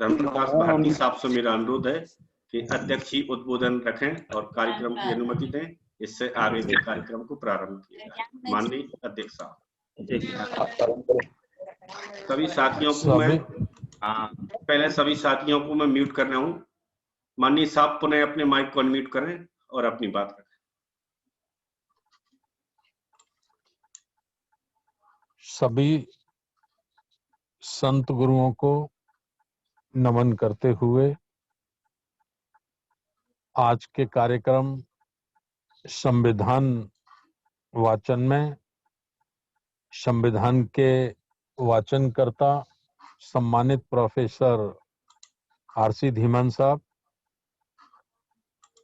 धर्मदास भारती साहब से मेरा अनुरोध है कि अध्यक्ष ही उद्बोधन रखें और कार्यक्रम की अनुमति दें, इससे आगे के कार्यक्रम को प्रारंभ किया जाए। माननीय अध्यक्ष साहब, सभी साथियों को मैं पहले सभी साथियों को मैं म्यूट कर रहा हूँ। माननीय साहब पुनः अपने माइक को अनम्यूट करें और अपनी बात रखें। सभी संत गुरुओं को नमन करते हुए आज के कार्यक्रम संविधान वाचन में संविधान के वाचनकर्ता सम्मानित प्रोफेसर आरसी धीमान साहब,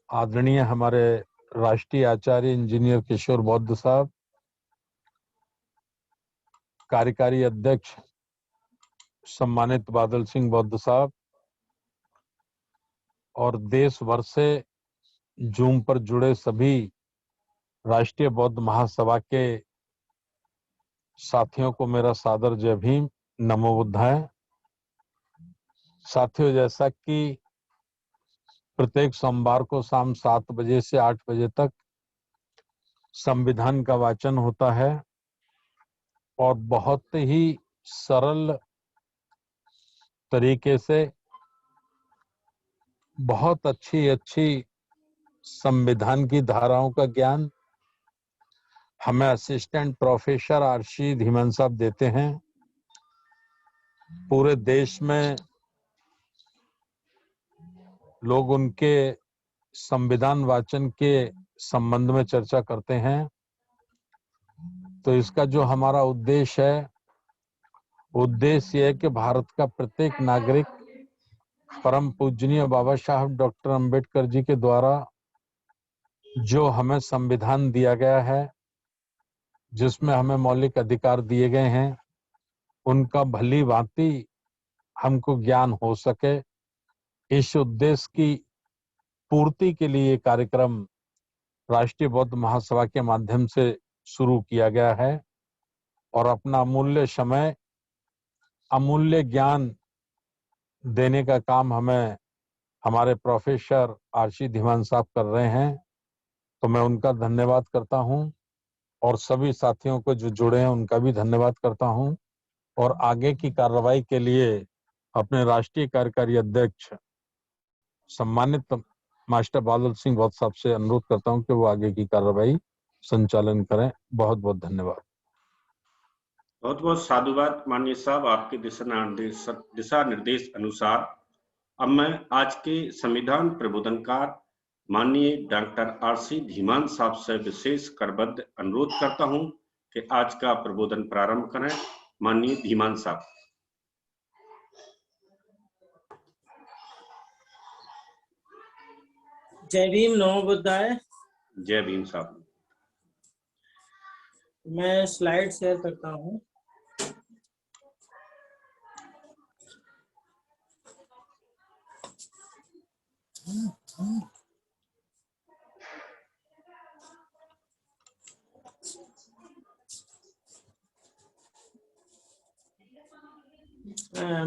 आदरणीय हमारे राष्ट्रीय आचार्य इंजीनियर किशोर बौद्ध साहब, कार्यकारी अध्यक्ष सम्मानित बादल सिंह बौद्ध साहब और देश भर से जूम पर जुड़े सभी राष्ट्रीय बौद्ध महासभा के साथियों को मेरा सादर जय भीम, नमो बुद्धाय। साथियों, जैसा कि प्रत्येक सोमवार को शाम 7 बजे से 8 बजे तक संविधान का वाचन होता है और बहुत ही सरल तरीके से बहुत अच्छी संविधान की धाराओं का ज्ञान हमें असिस्टेंट प्रोफेसर आरसी धीमान साहब देते हैं। पूरे देश में लोग उनके संविधान वाचन के संबंध में चर्चा करते हैं, तो इसका जो हमारा उद्देश्य है कि भारत का प्रत्येक नागरिक परम पूजनीय बाबा साहब डॉक्टर अंबेडकर जी के द्वारा जो हमें संविधान दिया गया है, जिसमें हमें मौलिक अधिकार दिए गए हैं, उनका भली भांति हमको ज्ञान हो सके, इस उद्देश्य की पूर्ति के लिए कार्यक्रम राष्ट्रीय बौद्ध महासभा के माध्यम से शुरू किया गया है और अपना अमूल्य समय, अमूल्य ज्ञान देने का काम हमें हमारे प्रोफेसर आरसी धीमान साहब कर रहे हैं, तो मैं उनका धन्यवाद करता हूं और सभी साथियों को जो जुड़े हैं उनका भी धन्यवाद करता हूं और आगे की कार्रवाई के लिए अपने राष्ट्रीय कार्यकारी अध्यक्ष सम्मानित मास्टर बादल सिंह बौद्ध साहब से अनुरोध करता हूं कि वो आगे की कार्रवाई संचालन करें। बहुत बहुत धन्यवाद। बहुत बहुत साधुवाद माननीय साहब, आपके दिशा निर्देश अनुसार अब मैं आज के संविधान प्रबोधनकार माननीय डॉक्टर आरसी धीमान साहब से विशेष करबद्ध अनुरोध करता हूं कि आज का प्रबोधन प्रारंभ करें। माननीय धीमान साहब। जय भीम, नमो बुद्धाय। जय भीम साहब। मैं स्लाइड शेयर करता हूं।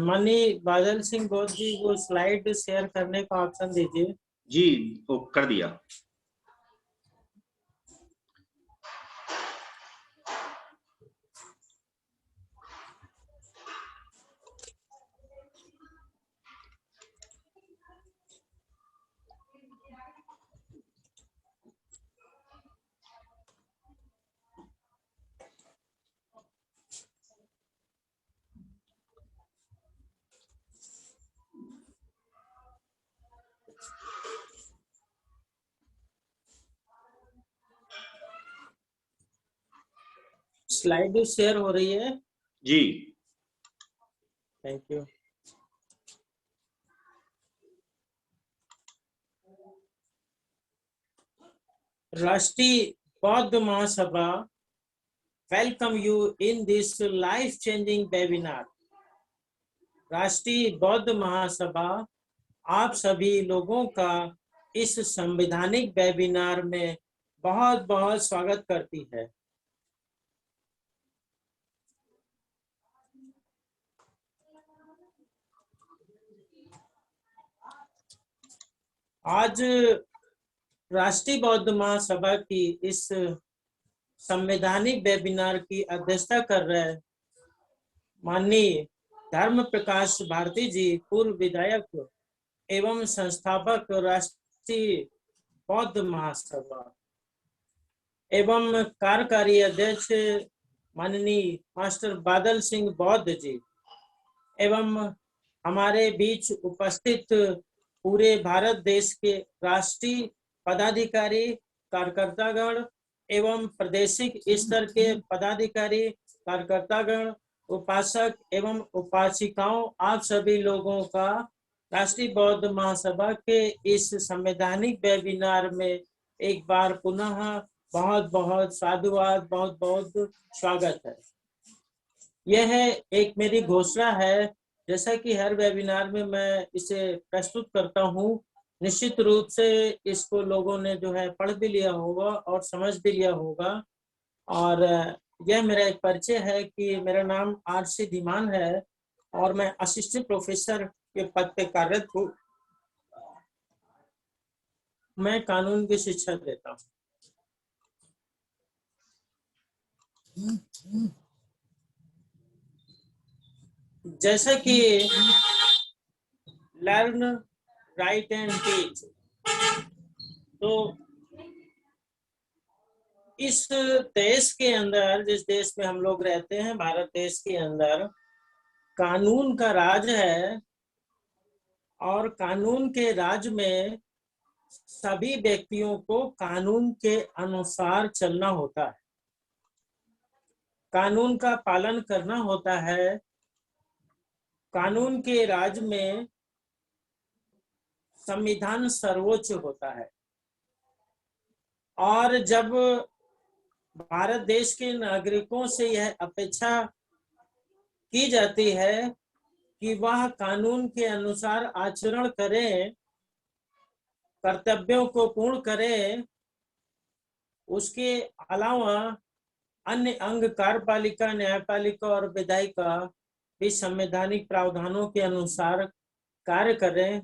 माननीय बादल सिंह बौद्ध जी, वो स्लाइड शेयर करने का ऑप्शन दीजिए। जी, वो कर दिया। स्लाइड शेयर हो रही है जी। Thank you. Rashtriya Bauddh Mahasabha welcome you in this life changing webinar. Rashtriya Bauddh महासभा आप सभी लोगों का इस संवैधानिक वेबिनार में बहुत बहुत स्वागत करती है। आज राष्ट्रीय बौद्ध महासभा की इस संवैधानिक वेबिनार की अध्यक्षता कर रहे माननीय धर्म प्रकाश भारती जी, पूर्व विधायक एवं संस्थापक राष्ट्रीय बौद्ध महासभा एवं कार्यकारी अध्यक्ष माननीय मास्टर बादल सिंह बौद्ध जी एवं हमारे बीच उपस्थित पूरे भारत देश के राष्ट्रीय पदाधिकारी, कार्यकर्तागण एवं प्रादेशिक स्तर के पदाधिकारी, कार्यकर्तागण, उपासक एवं उपासिकाओं, आप सभी लोगों का राष्ट्रीय बौद्ध महासभा के इस संवैधानिक वेबिनार में एक बार पुनः बहुत बहुत साधुवाद, बहुत बहुत स्वागत है। यह एक मेरी घोषणा है, जैसा कि हर वेबिनार में मैं इसे प्रस्तुत करता हूं, निश्चित रूप से इसको लोगों ने जो है पढ़ भी लिया होगा और समझ भी लिया होगा। और यह मेरा एक परिचय है कि मेरा नाम आर.सी. धीमान है और मैं असिस्टेंट प्रोफेसर के पद पे कार्यरत हूँ। मैं कानून की शिक्षा देता हूँ। जैसा कि लर्न, राइट एंड टीच, तो इस देश के अंदर, जिस देश में हम लोग रहते हैं, भारत देश के अंदर कानून का राज है और कानून के राज में सभी व्यक्तियों को कानून के अनुसार चलना होता है, कानून का पालन करना होता है। कानून के राज में संविधान सर्वोच्च होता है और जब भारत देश के नागरिकों से यह अपेक्षा की जाती है कि वह कानून के अनुसार आचरण करें, कर्तव्यों को पूर्ण करें, उसके अलावा अन्य अंग कार्यपालिका, न्यायपालिका और विधायिका भी संवैधानिक प्रावधानों के अनुसार कार्य करें,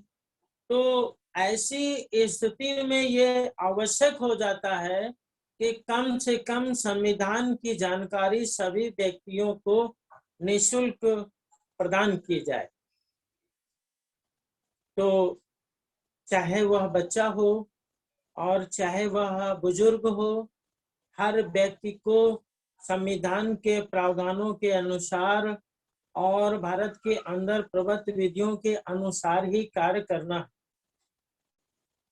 तो ऐसी स्थिति में ये आवश्यक हो जाता है कि कम से कम संविधान की जानकारी सभी व्यक्तियों को निःशुल्क प्रदान की जाए। तो चाहे वह बच्चा हो और चाहे वह बुजुर्ग हो, हर व्यक्ति को संविधान के प्रावधानों के अनुसार और भारत के अंदर प्रवृत्त विधियों के अनुसार ही कार्य करना है।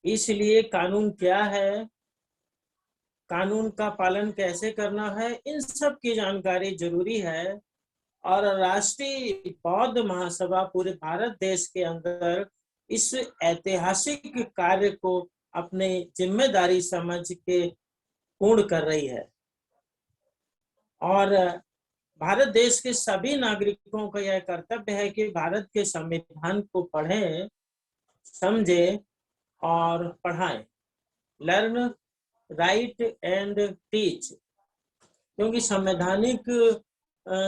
इसलिए कानून क्या है, कानून का पालन कैसे करना है, इन सब की जानकारी जरूरी है। और राष्ट्रीय बौद्ध महासभा पूरे भारत देश के अंदर इस ऐतिहासिक कार्य को अपने जिम्मेदारी समझ के पूर्ण कर रही है और भारत देश के सभी नागरिकों का यह कर्तव्य है कि भारत के संविधान को पढ़ें, समझें और पढ़ाएं। लर्न, राइट एंड टीच, क्योंकि संवैधानिक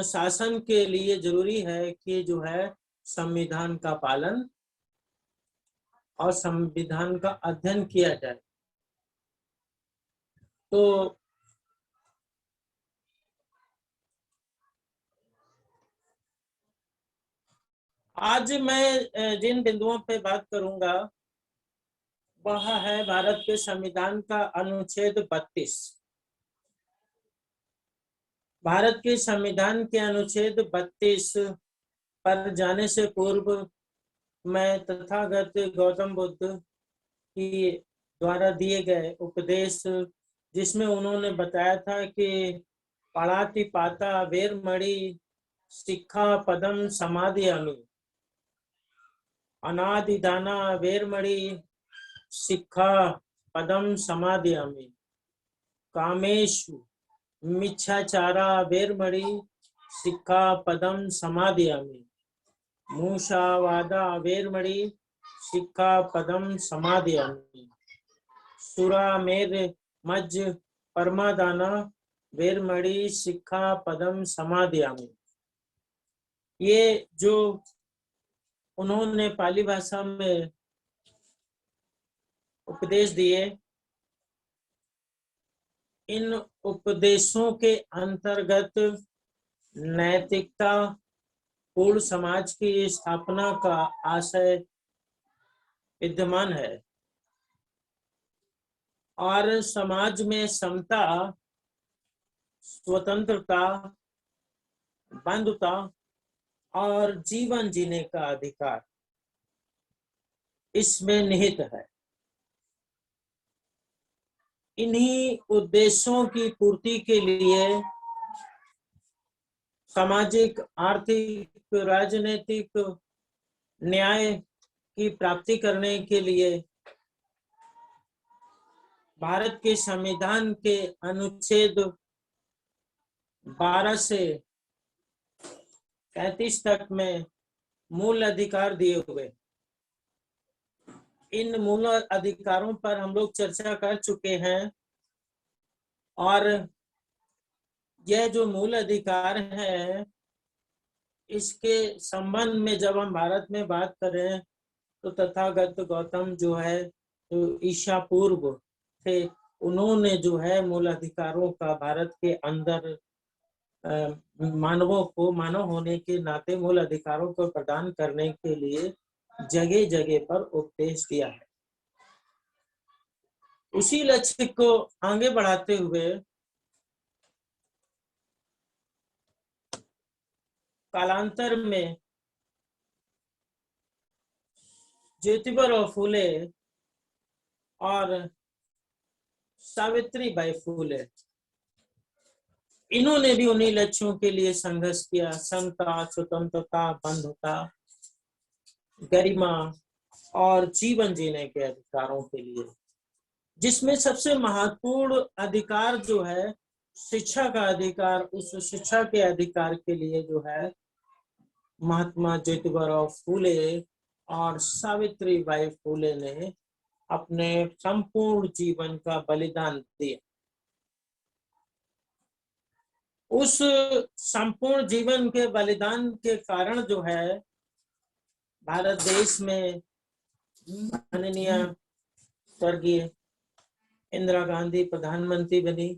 शासन के लिए जरूरी है कि जो है संविधान का पालन और संविधान का अध्ययन किया जाए। तो आज मैं जिन बिंदुओं पे बात करूंगा वह है भारत के संविधान का अनुच्छेद 32। भारत के संविधान के अनुच्छेद 32 पर जाने से पूर्व मैं तथागत गौतम बुद्ध की द्वारा दिए गए उपदेश, जिसमें उन्होंने बताया था कि पाणाति पाता वेरमणि शिक्षा पदम समाधियामि, अनादिदाना वेरमणि शिक्षा पदम समाधियामि, कामेषु मिच्छाचारा वेरमणि शिक्षा पदम समाधियामि, मूषावादा वेरमणि शिक्षा पदम समाधियामि, सुरामेर मज्ज परमादाना वेरमणि शिक्षा पदम समाधियामि। ये जो उन्होंने पाली भाषा में उपदेश दिए। इन उपदेशों के अंतर्गत नैतिकता पूर्ण समाज की स्थापना का आशय विद्यमान है और समाज में समता, स्वतंत्रता, बंधुता और जीवन जीने का अधिकार इसमें निहित है। इन्हीं उद्देश्यों की पूर्ति के लिए सामाजिक, आर्थिक, राजनीतिक न्याय की प्राप्ति करने के लिए भारत के संविधान के अनुच्छेद 12 से 35 तक में मूल अधिकार दिए हुए। इन मूल अधिकारों पर हम लोग चर्चा कर चुके हैं और यह जो मूल अधिकार है इसके संबंध में जब हम भारत में बात करें तो तथागत गौतम जो है तो ईसा पूर्व थे, उन्होंने जो है मूल अधिकारों का भारत के अंदर मानवों को मानव होने के नाते मूल अधिकारों को प्रदान करने के लिए जगह जगह पर उपदेश दिया है। उसी लक्ष्य को आगे बढ़ाते हुए कालांतर में ज्योतिबा फूले और सावित्रीबाई फूले इन्होंने भी उन्हीं लक्ष्यों के लिए संघर्ष किया। समता, स्वतंत्रता, बंधुता, गरिमा और जीवन जीने के अधिकारों के लिए, जिसमें सबसे महत्वपूर्ण अधिकार जो है शिक्षा का अधिकार। उस शिक्षा के अधिकार के लिए जो है महात्मा ज्योतिबा फूले और सावित्रीबाई फूले ने अपने संपूर्ण जीवन का बलिदान दिया। उस संपूर्ण जीवन के बलिदान के कारण जो है भारत देश में माननीय स्वर्गीय इंदिरा गांधी प्रधानमंत्री बनी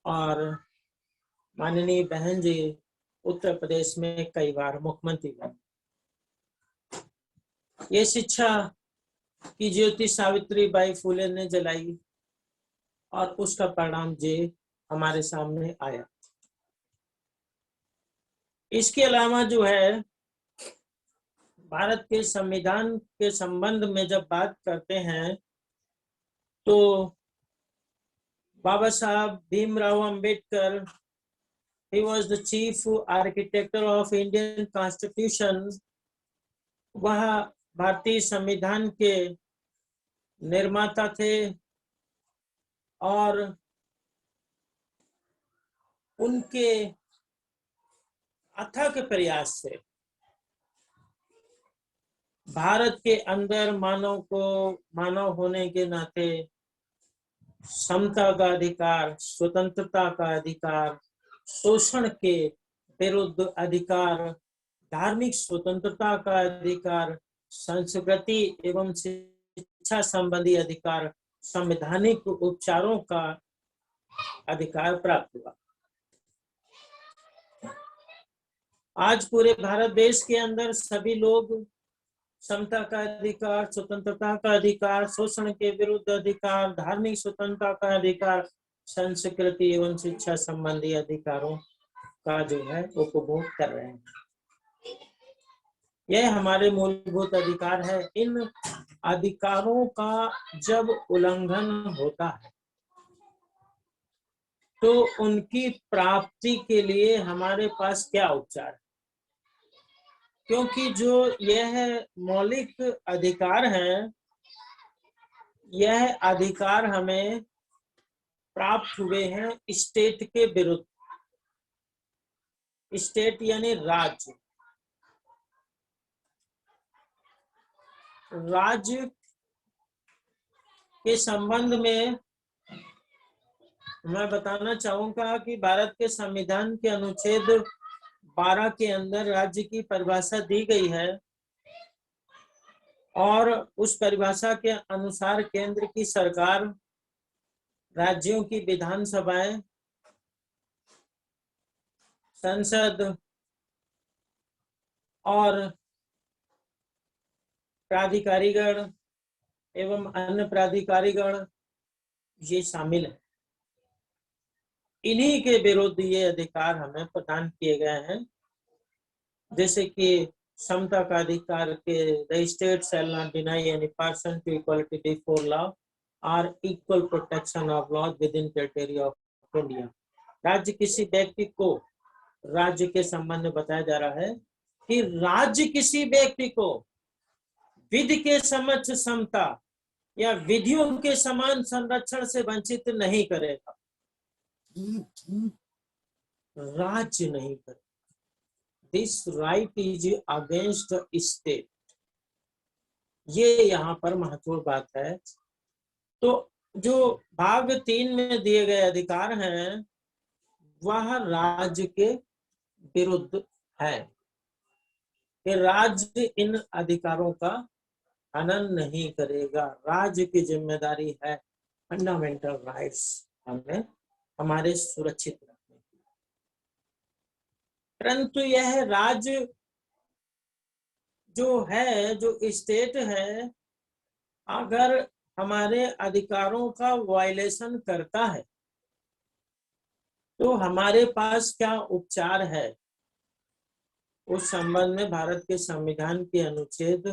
और माननीय बहन जी उत्तर प्रदेश में कई बार मुख्यमंत्री बनी। ये शिक्षा की ज्योति सावित्रीबाई फूले ने जलाई और उसका परिणाम जे हमारे सामने आया। इसके अलावा जो है भारत के संविधान के संबंध में जब बात करते हैं तो बाबा Saheb Bhimrao Ambedkar, he was the chief architect of Indian Constitution, वह भारतीय संविधान के निर्माता थे और उनके अथक प्रयास से भारत के अंदर मानव को मानव होने के नाते समता का अधिकार, स्वतंत्रता का अधिकार, शोषण के विरुद्ध अधिकार, धार्मिक स्वतंत्रता का अधिकार, संस्कृति एवं शिक्षा संबंधी अधिकार, संवैधानिक उपचारों का अधिकार प्राप्त हुआ। आज पूरे भारत देश के अंदर सभी लोग समता का अधिकार, स्वतंत्रता का अधिकार, शोषण के विरुद्ध अधिकार, धार्मिक स्वतंत्रता का अधिकार, संस्कृति एवं शिक्षा संबंधी अधिकारों का जो है उपभोग कर रहे हैं। यह हमारे मूलभूत अधिकार है। इन अधिकारों का जब उल्लंघन होता है तो उनकी प्राप्ति के लिए हमारे पास क्या उपचार है? क्योंकि जो यह मौलिक अधिकार है, यह अधिकार हमें प्राप्त हुए हैं स्टेट के विरुद्ध। स्टेट यानी राज्य। राज्य के संबंध में मैं बताना चाहूंगा कि भारत के संविधान के अनुच्छेद 12 के अंदर राज्य की परिभाषा दी गई है और उस परिभाषा के अनुसार केंद्र की सरकार, राज्यों की विधानसभाएं, संसद और प्राधिकारीगण एवं अन्य प्राधिकारीगण ये शामिल है। इन्हीं के विरुद्ध ये अधिकार हमें प्रदान किए गए हैं, जैसे कि समता का अधिकार के the state shall not deny any person to equality before law और equal protection of law within territory of India. राज्य किसी व्यक्ति को, राज्य के संबंध में बताया जा रहा है कि राज्य किसी व्यक्ति को विधि के समक्ष समता या विधियों के समान संरक्षण से वंचित नहीं करेगा। राज्य नहीं करेगा। This right is against the state. ये यहाँ पर महत्वपूर्ण बात है। तो जो भाग 3 में दिए गए अधिकार हैं वह राज्य के विरुद्ध है कि राज्य इन अधिकारों का हनन नहीं करेगा। राज्य की जिम्मेदारी है फंडामेंटल राइट्स हमें हमारे सुरक्षित रखने की। परंतु यह राज्य जो है, जो स्टेट है, अगर हमारे अधिकारों का वायलेशन करता है तो हमारे पास क्या उपचार है, उस संबंध में भारत के संविधान के अनुच्छेद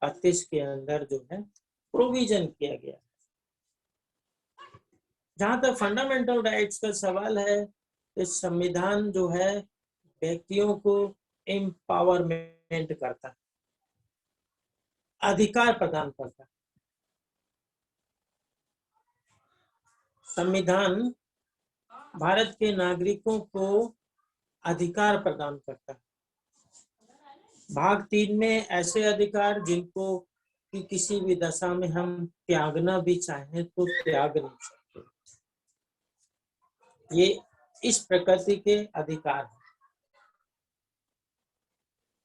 32 के अंदर जो है प्रोविजन किया गया है। जहां तक फंडामेंटल राइट्स का सवाल है, इस संविधान जो है व्यक्तियों को एम्पावरमेंट करता है, अधिकार प्रदान करता है। संविधान भारत के नागरिकों को अधिकार प्रदान करता है। भाग 3 में ऐसे अधिकार जिनको कि किसी भी दशा में हम त्यागना भी चाहें तो त्याग नहीं सकते। ये इस प्रकृति के अधिकार हैं।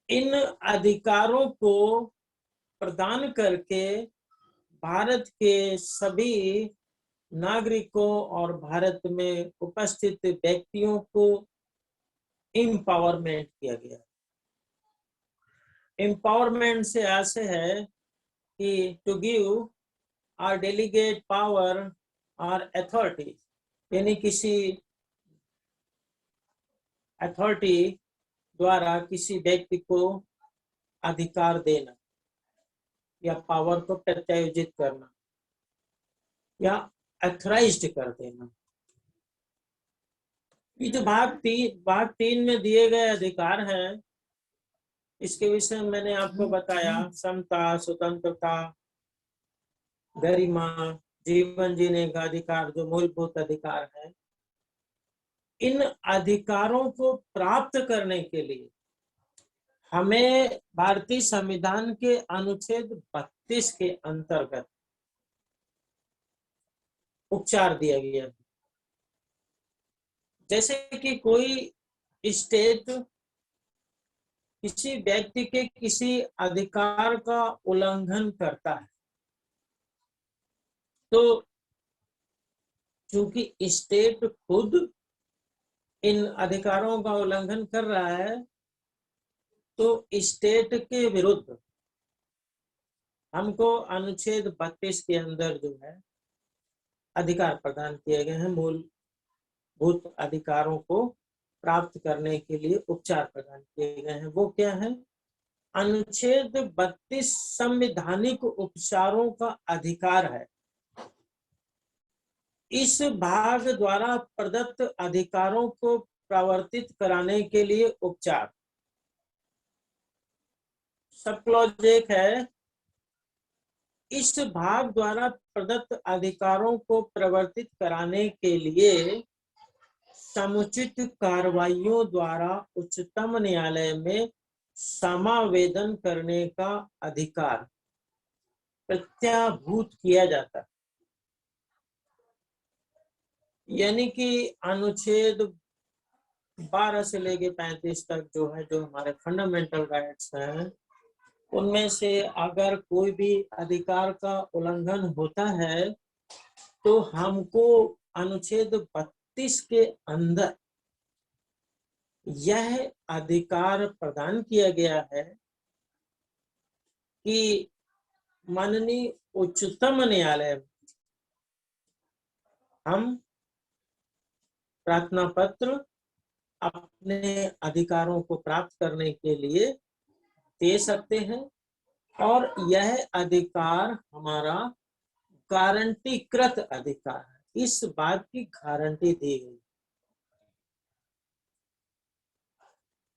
इन अधिकारों को प्रदान करके भारत के सभी नागरिकों और भारत में उपस्थित व्यक्तियों को एम्पावरमेंट किया गया। एम्पावरमेंट से आशय है कि टू गिव और डेलीगेट पावर और अथॉरिटी, यानी किसी अथॉरिटी द्वारा किसी व्यक्ति को अधिकार देना या पावर को प्रत्यायोजित करना या अथराइज्ड कर देना। ये जो भाग 3 में दिए गए अधिकार हैं, इसके विषय में मैंने आपको बताया। समता, स्वतंत्रता, गरिमा, जीवन जीने का अधिकार जो मूलभूत अधिकार है। इन अधिकारों को प्राप्त करने के लिए हमें भारतीय संविधान के अनुच्छेद 32 के अंतर्गत उपचार दिया गया। जैसे कि कोई स्टेट किसी व्यक्ति के किसी अधिकार का उल्लंघन करता है, तो चूंकि स्टेट खुद इन अधिकारों का उल्लंघन कर रहा है, तो स्टेट के विरुद्ध हमको अनुच्छेद 32 के अंदर जो है अधिकार प्रदान किए गए हैं। मूलभूत अधिकारों को प्राप्त करने के लिए उपचार प्रदान किए गए हैं। वो क्या है? अनुच्छेद 32 संवैधानिक उपचारों का अधिकार है। इस भाग द्वारा प्रदत्त अधिकारों को प्रवर्तित कराने के लिए उपचार। सब क्लॉज 1 है, इस भाग द्वारा प्रदत्त अधिकारों को प्रवर्तित कराने के लिए समुचित कार्रवाइयों द्वारा उच्चतम न्यायालय में समावेदन करने का अधिकार प्रत्याभूत किया जाता है। यानी कि अनुच्छेद 12 से लेके 35 तक जो है, जो हमारे फंडामेंटल राइट्स हैं, उनमें से अगर कोई भी अधिकार का उल्लंघन होता है तो हमको अनुच्छेद 32 के अंदर यह अधिकार प्रदान किया गया है कि माननीय उच्चतम न्यायालय हम प्रार्थना पत्र अपने अधिकारों को प्राप्त करने के लिए दे सकते हैं और यह अधिकार हमारा गारंटीकृत अधिकार है। इस बात की गारंटी दी गई।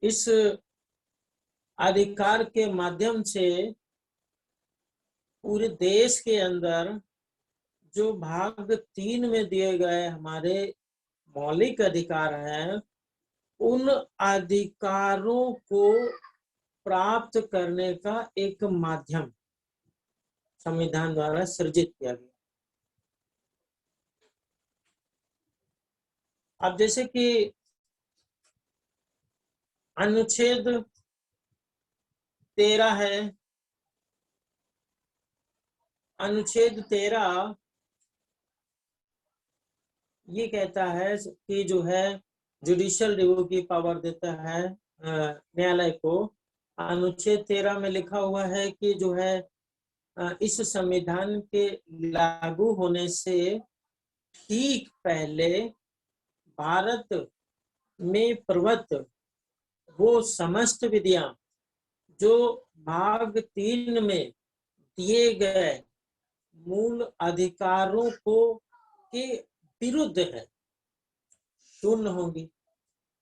इस अधिकार के माध्यम से पूरे देश के अंदर जो भाग 3 में दिए गए हमारे मौलिक अधिकार हैं, उन अधिकारों को प्राप्त करने का एक माध्यम संविधान द्वारा सृजित किया गया। अब जैसे कि अनुच्छेद 13 है। अनुच्छेद 13 ये कहता है कि जो है जुडिशियल रिव्यू की पावर देता है न्यायालय को। अनुच्छेद 13 में लिखा हुआ है कि जो है इस संविधान के लागू होने से ठीक पहले भारत में प्रवृत्त वो समस्त विधियां जो भाग 3 में दिए गए मूल अधिकारों को के विरुद्ध है, शून्य होगी,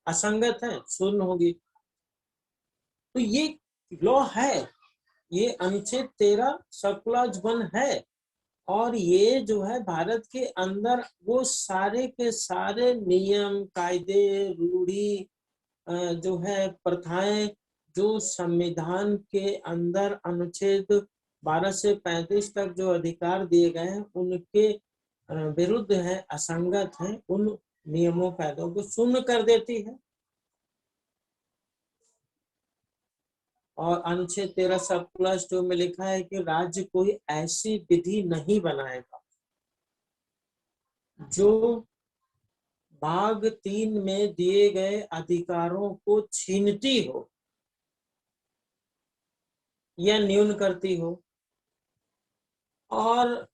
असंगत है, शून्य होगी। तो ये लॉ है, ये अनुच्छेद 13 सब क्लॉज 1 है और ये जो है भारत के अंदर वो सारे के सारे नियम, कायदे, रूढ़ी जो है प्रथाएं जो संविधान के अंदर अनुच्छेद 12 से 35 तक जो अधिकार दिए गए हैं उनके विरुद्ध है, असंगत है, उन नियमों कायदों को शून्य कर देती है। और अनुच्छेद 13 सब क्लॉज 2 में लिखा है कि राज्य कोई ऐसी विधि नहीं बनाएगा जो भाग 3 में दिए गए अधिकारों को छीनती हो या न्यून करती हो। और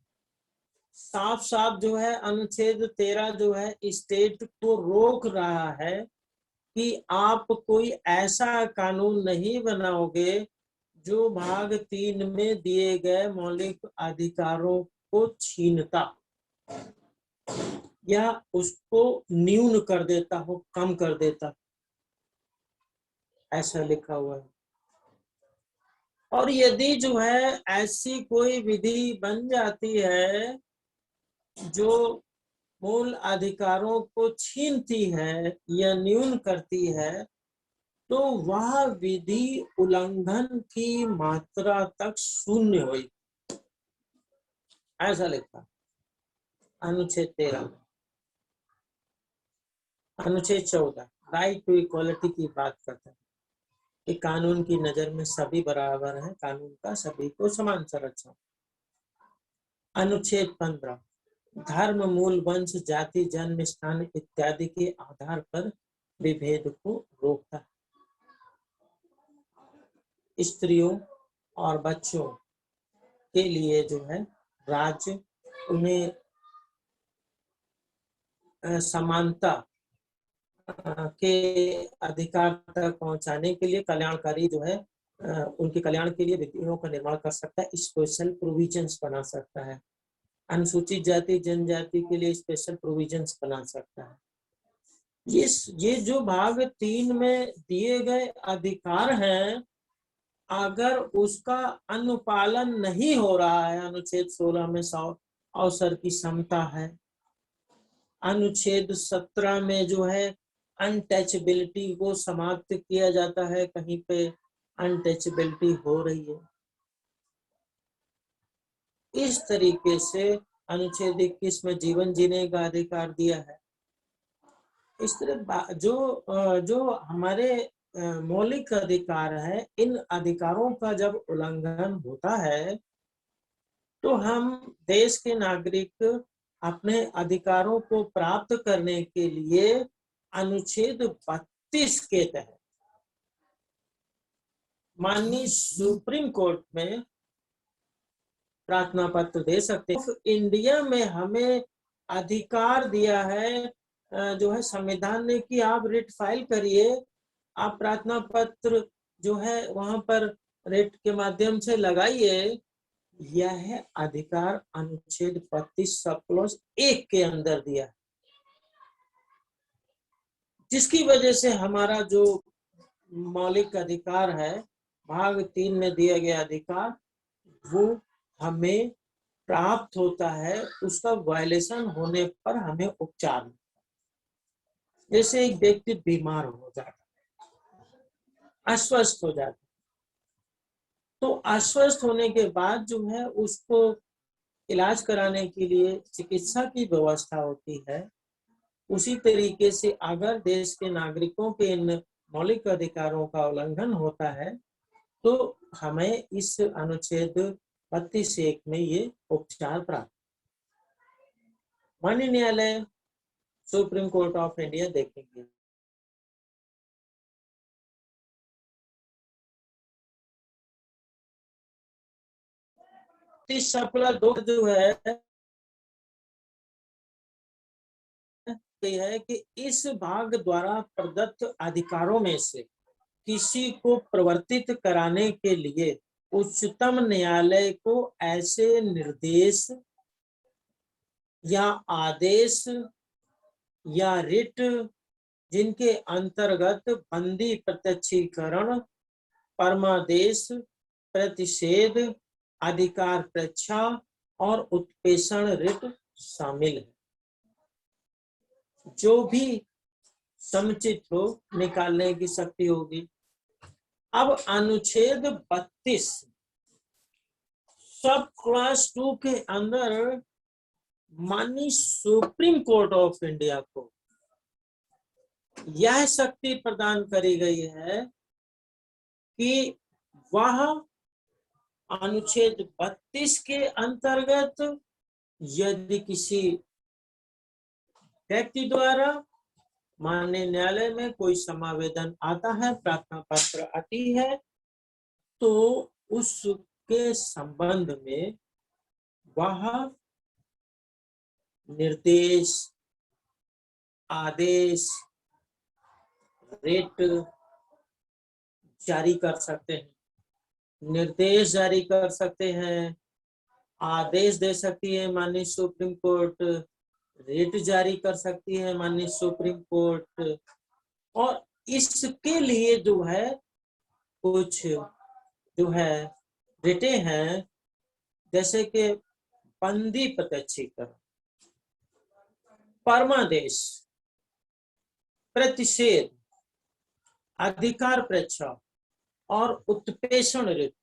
साफ साफ जो है अनुच्छेद 13 जो है स्टेट को रोक रहा है कि आप कोई ऐसा कानून नहीं बनाओगे जो भाग 3 में दिए गए मौलिक अधिकारों को छीनता या उसको न्यून कर देता हो, कम कर देता, ऐसा लिखा हुआ है। और यदि जो है ऐसी कोई विधि बन जाती है जो मूल अधिकारों को छीनती है या न्यून करती है तो वह विधि उल्लंघन की मात्रा तक शून्य हुई, ऐसा लिखा अनुच्छेद 13। अनुच्छेद 14 राइट टू इक्वालिटी की बात करता है कि कानून की नजर में सभी बराबर हैं, कानून का सभी को समान संरक्षण। अनुच्छेद 15 धर्म, मूल, वंश, जाति, जन्म स्थान इत्यादि के आधार पर विभेद को रोकता है। स्त्रियों और बच्चों के लिए जो है राज्य उन्हें समानता के अधिकार तक पहुंचाने के लिए कल्याणकारी जो है उनके कल्याण के लिए विधियों का निर्माण कर सकता है, स्पेशल प्रोविजंस बना सकता है। अनुसूचित जाति जनजाति के लिए स्पेशल प्रोविजंस बना सकता है। ये जो भाग 3 में दिए गए अधिकार हैं, अगर उसका अनुपालन नहीं हो रहा है, अनुच्छेद 16 में अवसर की समता है, अनुच्छेद 17 में जो है अनटचेबिलिटी को समाप्त किया जाता है, कहीं पे अनटचेबिलिटी हो रही है। इस तरीके से अनुच्छेद 21 में जीवन जीने का अधिकार दिया है। इस तरह जो हमारे मौलिक अधिकार है, इन अधिकारों का जब उल्लंघन होता है तो हम देश के नागरिक अपने अधिकारों को प्राप्त करने के लिए अनुच्छेद 32 के तहत माननीय सुप्रीम कोर्ट में प्रार्थना पत्र दे सकते हैं। इंडिया में हमें अधिकार दिया है जो है संविधान ने कि आप रिट फाइल करिए, आप प्रार्थना पत्र जो है वहां पर रिट के माध्यम से लगाइए। यह अधिकार अनुच्छेद 32(1) के अंदर दिया है, जिसकी वजह से हमारा जो मौलिक अधिकार है भाग 3 में दिया गया अधिकार वो हमें प्राप्त होता है। उसका वायलेशन होने पर हमें उपचार मिलता है। जैसे एक व्यक्ति बीमार हो जाता है, अस्वस्थ हो जाता है, तो अस्वस्थ होने के बाद जो है उसको इलाज कराने के लिए चिकित्सा की व्यवस्था होती है। उसी तरीके से अगर देश के नागरिकों के इन मौलिक अधिकारों का उल्लंघन होता है तो हमें इस अनुच्छेद 32(1) में ये उपचार प्राप्त। माननीय न्यायालय सुप्रीम कोर्ट ऑफ इंडिया देखेंगे। सर्कुलर 2 जो है कि इस भाग द्वारा प्रदत्त अधिकारों में से किसी को प्रवर्तित कराने के लिए उच्चतम न्यायालय को ऐसे निर्देश या आदेश या रिट जिनके अंतर्गत बंदी प्रत्यक्षीकरण, परमादेश, प्रतिषेध, अधिकार परीक्षा और उत्प्रेषण रिट शामिल है, जो भी समुचित हो निकालने की शक्ति होगी। अब अनुच्छेद 32 सब क्लास 2 के अंदर माननीय सुप्रीम कोर्ट ऑफ इंडिया को यह शक्ति प्रदान करी गई है कि वह अनुच्छेद 32 के अंतर्गत यदि किसी व्यक्ति द्वारा माननीय न्यायालय में कोई समावेदन आता है, प्रार्थना पत्र आती है, तो उसके संबंध में वह निर्देश, आदेश, रिट जारी कर सकते हैं, निर्देश जारी कर सकते हैं, आदेश दे सकती है माननीय सुप्रीम कोर्ट, रिट जारी कर सकती है माननीय सुप्रीम कोर्ट। और इसके लिए जो है कुछ जो है रिटे हैं, जैसे कि बंदी प्रत्यक्षीकरण, परमादेश, प्रतिषेध, अधिकार परीक्षा और उत्प्रेषण रिट,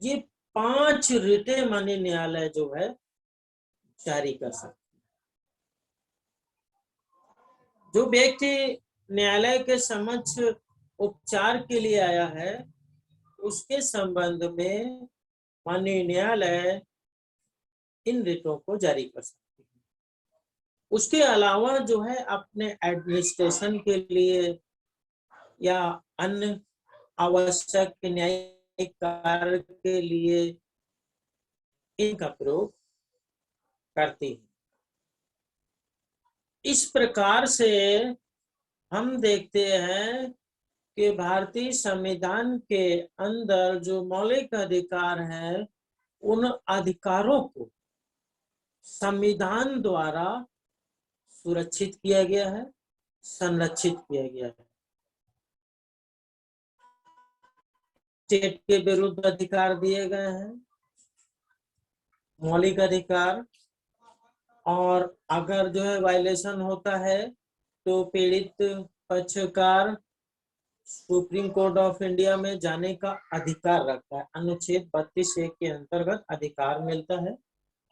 ये 5 रिटे माननीय न्यायालय जो है जारी कर सकते। जो व्यक्ति न्यायालय के समक्ष उपचार के लिए आया है उसके संबंध में माननीय न्यायालय इन रिटों को जारी कर सकती है। उसके अलावा जो है अपने एडमिनिस्ट्रेशन के लिए या अन्य आवश्यक न्यायिक कार्य के लिए इनका प्रयोग करती है। इस प्रकार से हम देखते हैं कि भारतीय संविधान के अंदर जो मौलिक अधिकार हैं उन अधिकारों को संविधान द्वारा सुरक्षित किया गया है, संरक्षित किया गया है। स्टेट के विरुद्ध अधिकार दिए गए हैं, मौलिक अधिकार, और अगर जो है वायलेशन होता है तो पीड़ित पक्षकार सुप्रीम कोर्ट ऑफ इंडिया में जाने का अधिकार रखता है। अनुच्छेद 32(1) के अंतर्गत अधिकार मिलता है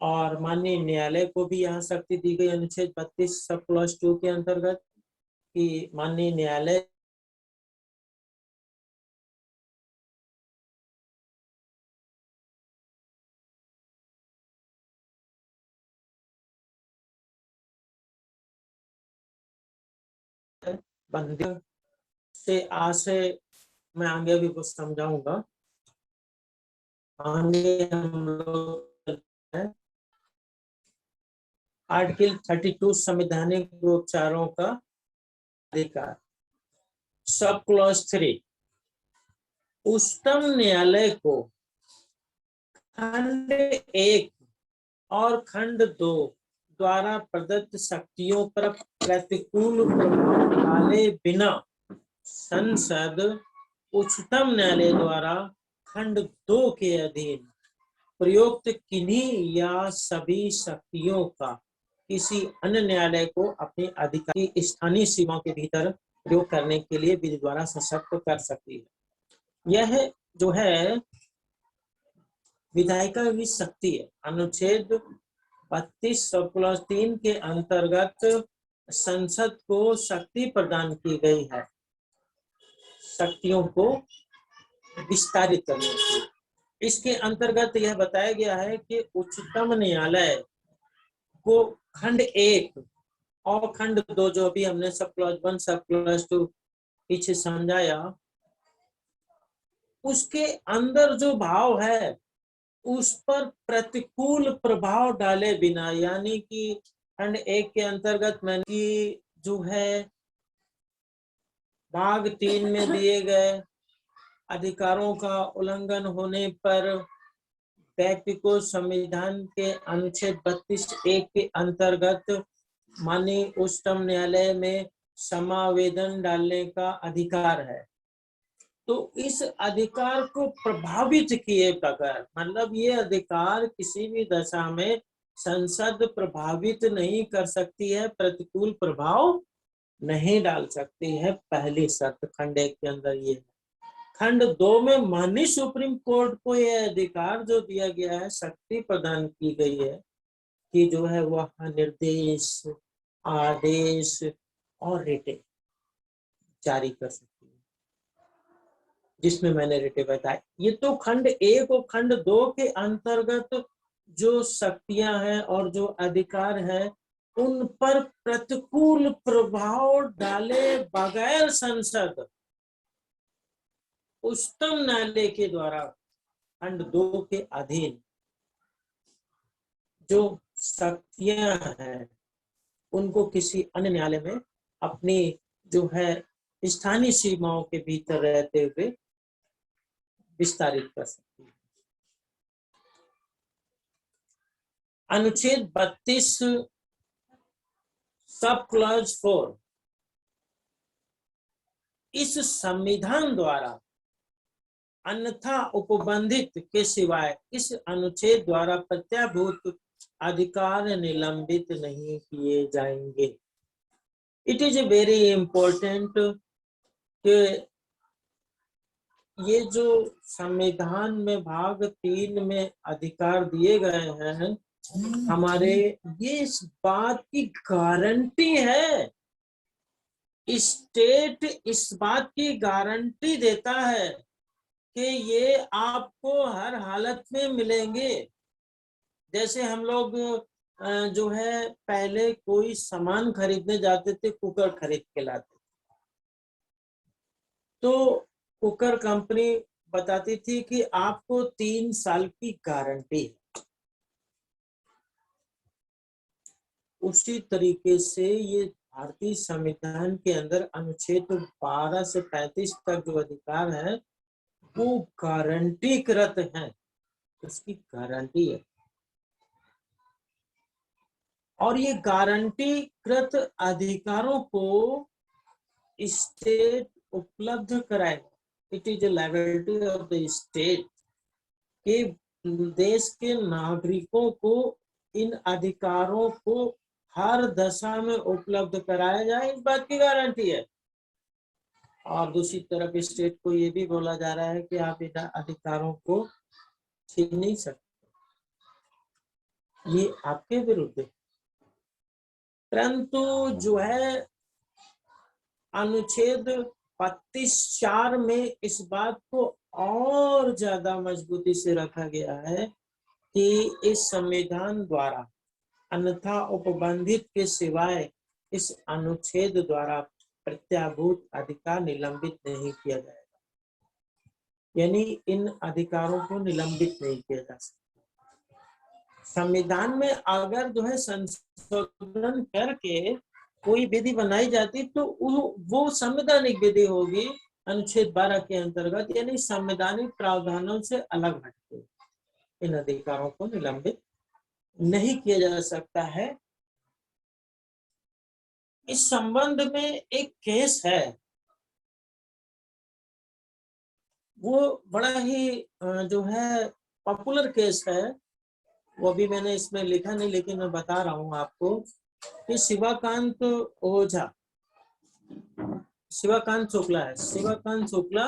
और माननीय न्यायालय को भी यहाँ शक्ति दी गई अनुच्छेद 32 सब क्लॉज 2 के अंतर्गत कि माननीय न्यायालय बंदी से आशय मैं आगे भी कुछ समझाऊंगा। आगे हम लोग आर्टिकल 32 संवैधानिक उपचारों का अधिकार। सब क्लॉज 3 उच्चतम न्यायालय को खंड 1 और खंड 2 द्वारा प्रदत्त शक्तियों पर प्रतिकूल प्रभाव डाले बिना संसद उच्चतम न्यायालय द्वारा खंड 2 के अधीन प्रयुक्त किन्हीं या सभी शक्तियों का किसी अन्य न्यायालय को अपने अधिकार की स्थानीय सीमाओं के भीतर प्रयोग करने के लिए विधि द्वारा सशक्त कर सकती है। यह जो है विधायिका की शक्ति है। अनुच्छेद 32 सब क्लॉज 3 के अंतर्गत संसद को शक्ति प्रदान की गई है शक्तियों को विस्तारित करने की। इसके अंतर्गत यह बताया गया है कि उच्चतम न्यायालय को खंड 1 और खंड 2 जो भी हमने सब क्लॉज 1 सब क्लॉज 2 पीछे समझाया, उसके अंदर जो भाव है उस पर प्रतिकूल प्रभाव डाले बिना, यानी कि खंड 1 के अंतर्गत मैंने कि जो है भाग 3 में दिए गए अधिकारों का उल्लंघन होने पर व्यक्ति को संविधान के अनुच्छेद 32(1) के अंतर्गत माननीय उच्चतम न्यायालय में समावेदन डालने का अधिकार है। तो इस अधिकार को प्रभावित किए बगैर, मतलब ये अधिकार किसी भी दशा में संसद प्रभावित नहीं कर सकती है, प्रतिकूल प्रभाव नहीं डाल सकती है। पहली शर्त खंड 1 के अंदर ये है। खंड 2 में माननीय सुप्रीम कोर्ट को यह अधिकार जो दिया गया है, शक्ति प्रदान की गई है कि जो है वह निर्देश, आदेश और रिटे जारी कर सकती है, जिसमें मैंने रिटे बताया। ये तो खंड 1 और खंड 2 के अंतर्गत जो शक्तियां हैं और जो अधिकार है उन पर प्रतिकूल प्रभाव डाले बगैर संसद उच्चतम न्यायालय के द्वारा खंड 2 के अधीन जो शक्तियां हैं उनको किसी अन्य न्यायालय में अपनी जो है स्थानीय सीमाओं के भीतर रहते हुए विस्तारित कर सकती है। अनुच्छेद 32 सब क्लॉज 4 इस संविधान द्वारा अन्यथा उपबंधित के सिवाय इस अनुच्छेद द्वारा प्रत्याभूत अधिकार निलंबित नहीं किए जाएंगे। इट इज वेरी इंपॉर्टेंट कि ये जो संविधान में भाग 3 में अधिकार दिए गए हैं हमारे, ये इस बात की गारंटी है, स्टेट इस बात की गारंटी देता है कि ये आपको हर हालत में मिलेंगे। जैसे हम लोग जो है पहले कोई सामान खरीदने जाते थे, कुकर खरीद के लाते, तो कुकर कंपनी बताती थी कि आपको 3 साल की गारंटी है। उसी तरीके से ये भारतीय संविधान के अंदर अनुच्छेद 12 से 35 तक जो अधिकार है वो गारंटीकृत है, उसकी गारंटी है। और ये गारंटीकृत अधिकारों को स्टेट उपलब्ध कराए। It is liability of the state कि देश के नागरिकों को इन अधिकारों को हर दशा में उपलब्ध कराया जाए, इस बात की गारंटी है। और दूसरी तरफ स्टेट को ये भी बोला जा रहा है कि आप इन अधिकारों को छीन नहीं सकते, ये आपके विरुद्ध है। परंतु जो है अनुच्छेद 32(4) में इस बात को और ज्यादा मजबूती से रखा गया है कि इस संविधान द्वारा अन्यथा उपबंधित के सिवाय इस अनुच्छेद द्वारा प्रत्याभूत अधिकार निलंबित नहीं किया जाएगा, यानी इन अधिकारों को निलंबित नहीं किया जा सकता। संविधान में अगर जो है संशोधन करके कोई विधि बनाई जाती तो वो संवैधानिक विधि होगी अनुच्छेद 12 के अंतर्गत, यानी संवैधानिक प्रावधानों से अलग हटके इन अधिकारों को निलंबित नहीं किया जा सकता है। इस संबंध में एक केस है, वो बड़ा ही जो है पॉपुलर केस है, वो भी मैंने इसमें लिखा नहीं लेकिन मैं बता रहा हूं आपको कि शिवाकांत ओझा, शिवाकांत शुक्ला है, शिवाकांत शुक्ला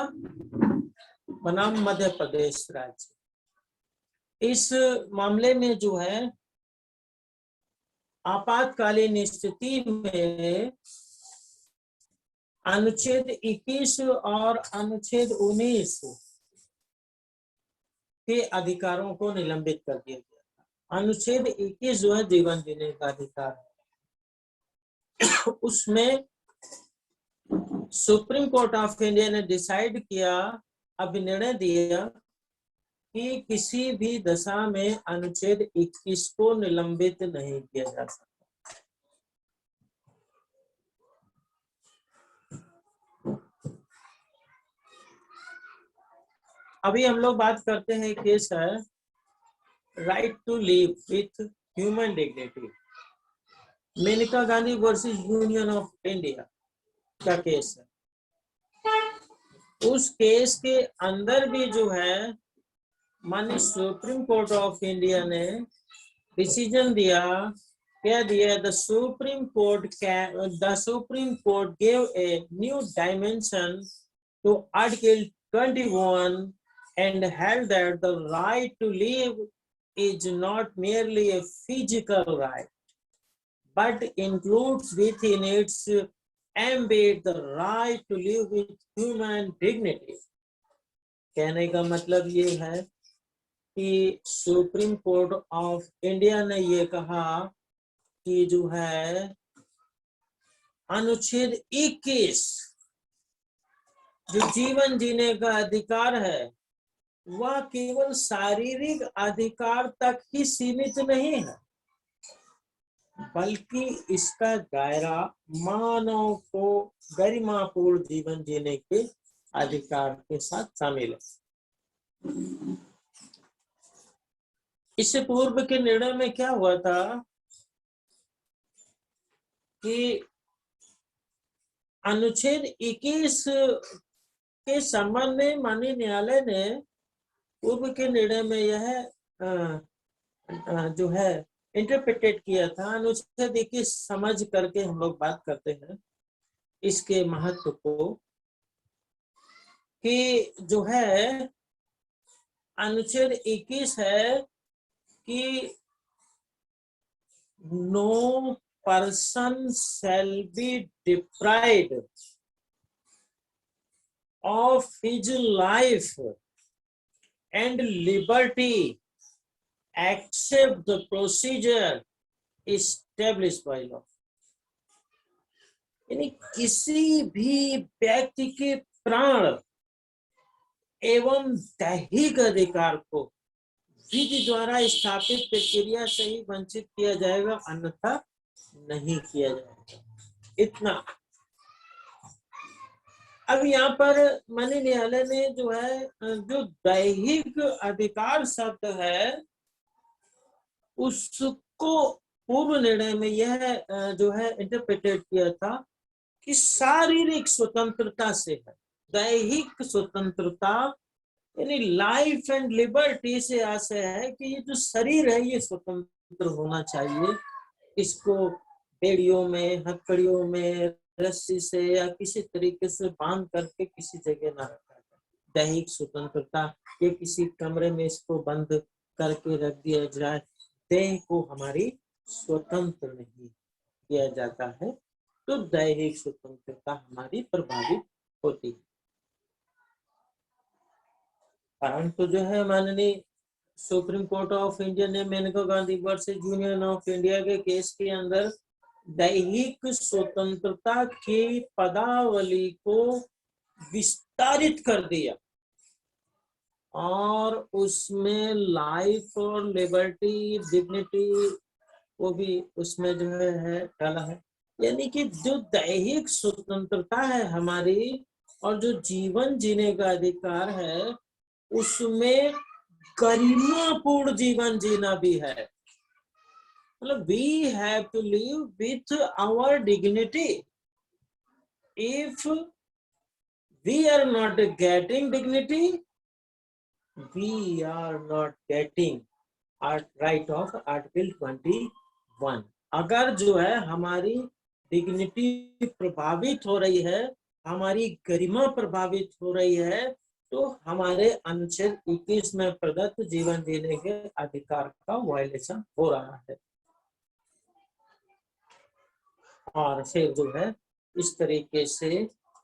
बनाम मध्य प्रदेश राज्य। इस मामले में जो है आपातकालीन स्थिति में अनुच्छेद 21 और अनुच्छेद 19 के अधिकारों को निलंबित कर दिया गया। अनुच्छेद 21 जो है जीवन जीने का अधिकार है, उसमें सुप्रीम कोर्ट ऑफ इंडिया ने डिसाइड किया, अभिनिर्णय दिया कि किसी भी दशा में अनुच्छेद 21 को निलंबित नहीं किया जा सकता। अभी हम लोग बात करते हैं, केस है right to live with human dignity, Menaka Gandhi versus union of India का केस है। उस केस के अंदर भी जो है माननीय सुप्रीम कोर्ट ऑफ इंडिया ने डिसीजन दिया, क्या दिया, the supreme court gave a new dimension to article 21 and held that the right to live is not merely a physical right but includes within its ambit the right to live with human dignity। कहने का मतलब ये है कि supreme court of India ने ये कहा कि जो है अनुच्छेद 21 जो जीवन जीने का अधिकार है वह केवल शारीरिक अधिकार तक ही सीमित नहीं है, बल्कि इसका दायरा मानव को गरिमापूर्ण जीवन जीने के अधिकार के साथ शामिल है। इससे पूर्व के निर्णय में क्या हुआ था कि अनुच्छेद 21 के संबंध में माननीय न्यायालय ने पूर्व के निर्णय में यह जो है इंटरप्रेटेड किया था। अनुच्छेद 21 समझ करके हम लोग बात करते हैं इसके महत्व को, कि जो है अनुच्छेद 21 है कि no person shall be deprived of his life and liberty except the procedure established by law। यानी किसी भी व्यक्ति के प्राण एवं दैहिक अधिकार को विधि द्वारा स्थापित प्रक्रिया से ही वंचित किया जाएगा, अन्यथा नहीं किया जाएगा। इतना। अब यहाँ पर माननीय न्यायालय ने जो है जो दैहिक अधिकार शब्द है उसको पूर्व निर्णय में यह जो है इंटरप्रेटेड किया था कि शारीरिक स्वतंत्रता से है। दैहिक स्वतंत्रता यानी लाइफ एंड लिबर्टी से आशय है कि ये जो शरीर है ये स्वतंत्र होना चाहिए, इसको बेड़ियों में, हथकड़ियों में, रस्सी से या किसी तरीके से बांध करके किसी जगह ना रखा जाए। दैहिक स्वतंत्रता, ये किसी कमरे में इसको बंद करके रख दिया जाए, देह को हमारी स्वतंत्र नहीं किया जाता है, तो दैहिक स्वतंत्रता हमारी प्रभावित होती है। परंतु जो है माननीय सुप्रीम कोर्ट ऑफ इंडिया ने Menaka Gandhi versus union of India के केस के अंदर दैहिक स्वतंत्रता की पदावली को विस्तारित कर दिया और उसमें लाइफ और लिबर्टी, डिग्निटी वो भी उसमें जो है डाला है। यानी कि जो दैहिक स्वतंत्रता है हमारी और जो जीवन जीने का अधिकार है, उसमें गरिमापूर्ण जीवन जीना भी है। मतलब we have to live with our dignity. If we are not getting dignity, we are not getting right of Article 21. अगर जो है हमारी डिग्निटी प्रभावित हो रही है, हमारी गरिमा प्रभावित हो रही है, तो हमारे अनुच्छेद 21 में प्रदत्त जीवन जीने के अधिकार का वायलेशन हो रहा है। और फिर जो है इस तरीके से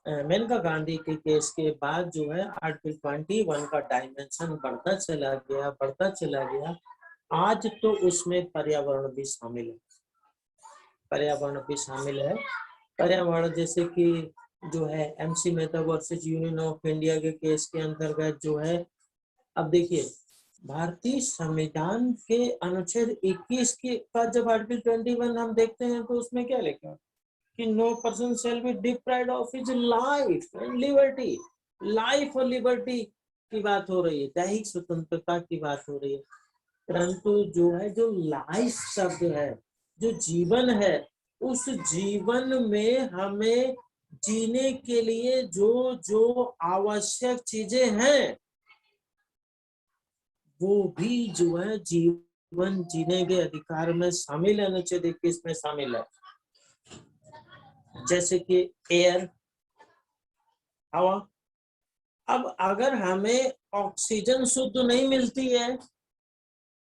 मेनका गांधी के केस के बाद जो है आर्टिकल 21 का डायमेंशन बढ़ता चला गया। आज तो उसमें पर्यावरण भी शामिल है। पर्यावरण जैसे कि जो है MC Mehta versus union of India के केस के अंतर्गत जो है, अब देखिए भारतीय संविधान के अनुच्छेद 21 का जब आर्टिकल 21 हम देखते हैं तो उसमें क्या लिखा कि no person shall be deprived of his life and liberty. Life और लिबर्टी की बात हो रही है, दैहिक स्वतंत्रता की बात हो रही है। परंतु जो है जो लाइफ शब्द है, जो जीवन है, उस जीवन में हमें जीने के लिए जो आवश्यक चीजें हैं वो भी जो है जीवन जीने के अधिकार में शामिल है, अनुच्छेद 21 में शामिल है। जैसे कि एयर, हवा। अब अगर हमें ऑक्सीजन शुद्ध नहीं मिलती है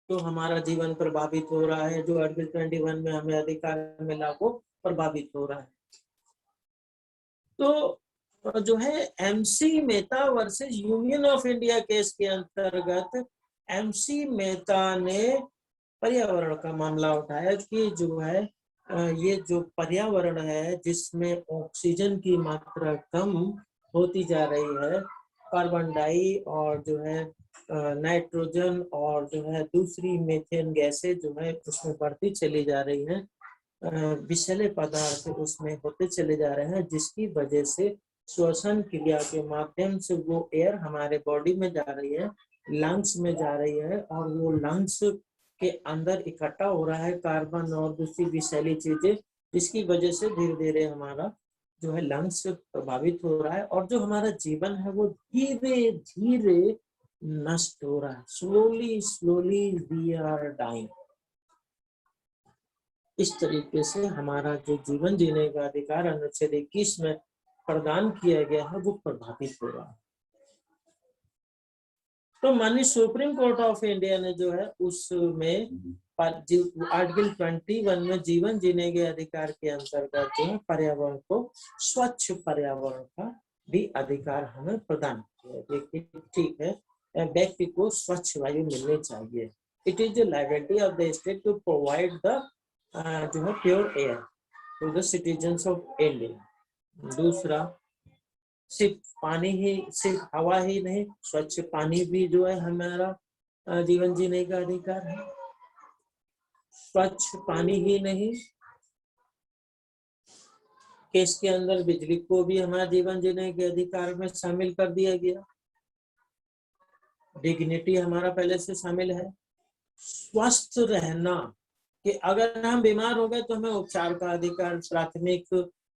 तो हमारा जीवन प्रभावित हो रहा है। जो आर्टिकल 21 में हमें अधिकार मिला वो प्रभावित हो रहा है। तो जो है MC Mehta versus union of India case के अंतर्गत MC मेहता ने पर्यावरण का मामला उठाया कि जो है ये जो पर्यावरण है जिसमें ऑक्सीजन की मात्रा कम होती जा रही है, कार्बन डाई और जो है नाइट्रोजन और जो है दूसरी मीथेन गैसें जो है उसमें बढ़ती चली जा रही हैं, विषैले पदार्थ उसमें होते चले जा रहे हैं, जिसकी वजह से श्वसन क्रिया के माध्यम से वो एयर हमारे बॉडी में जा रही है, लंग्स में जा रही है और वो लंग्स के अंदर इकट्ठा हो रहा है कार्बन और दूसरी विषैली चीजें, जिसकी वजह से धीरे धीरे हमारा जो है लंग्स प्रभावित हो रहा है और जो हमारा जीवन है वो धीरे धीरे नष्ट हो रहा है। Slowly we are dying. इस तरीके से हमारा जो जीवन जीने का अधिकार अनुच्छेद 21 में प्रदान किया गया है वो प्रभावित हो रहा है। तो माननीय सुप्रीम कोर्ट ऑफ इंडिया ने जो है उसमें आर्टिकल 21 में जीवन जीने के अधिकार के अंतर्गत जो है पर्यावरण को स्वच्छ पर्यावरण का भी अधिकार हमें प्रदान किया। देखिए ठीक है, व्यक्ति को स्वच्छ वायु मिलनी चाहिए। It is the liability of the state to provide the जो है pure air to the citizens of India. दूसरा, सिर्फ हवा ही नहीं, स्वच्छ पानी भी जो है हमारा जीवन जीने का अधिकार है। स्वच्छ पानी ही नहीं, केस के अंदर बिजली को भी हमारा जीवन जीने के अधिकार में शामिल कर दिया गया। डिग्निटी हमारा पहले से शामिल है। स्वस्थ रहना कि अगर हम बीमार हो गए तो हमें उपचार का अधिकार, प्राथमिक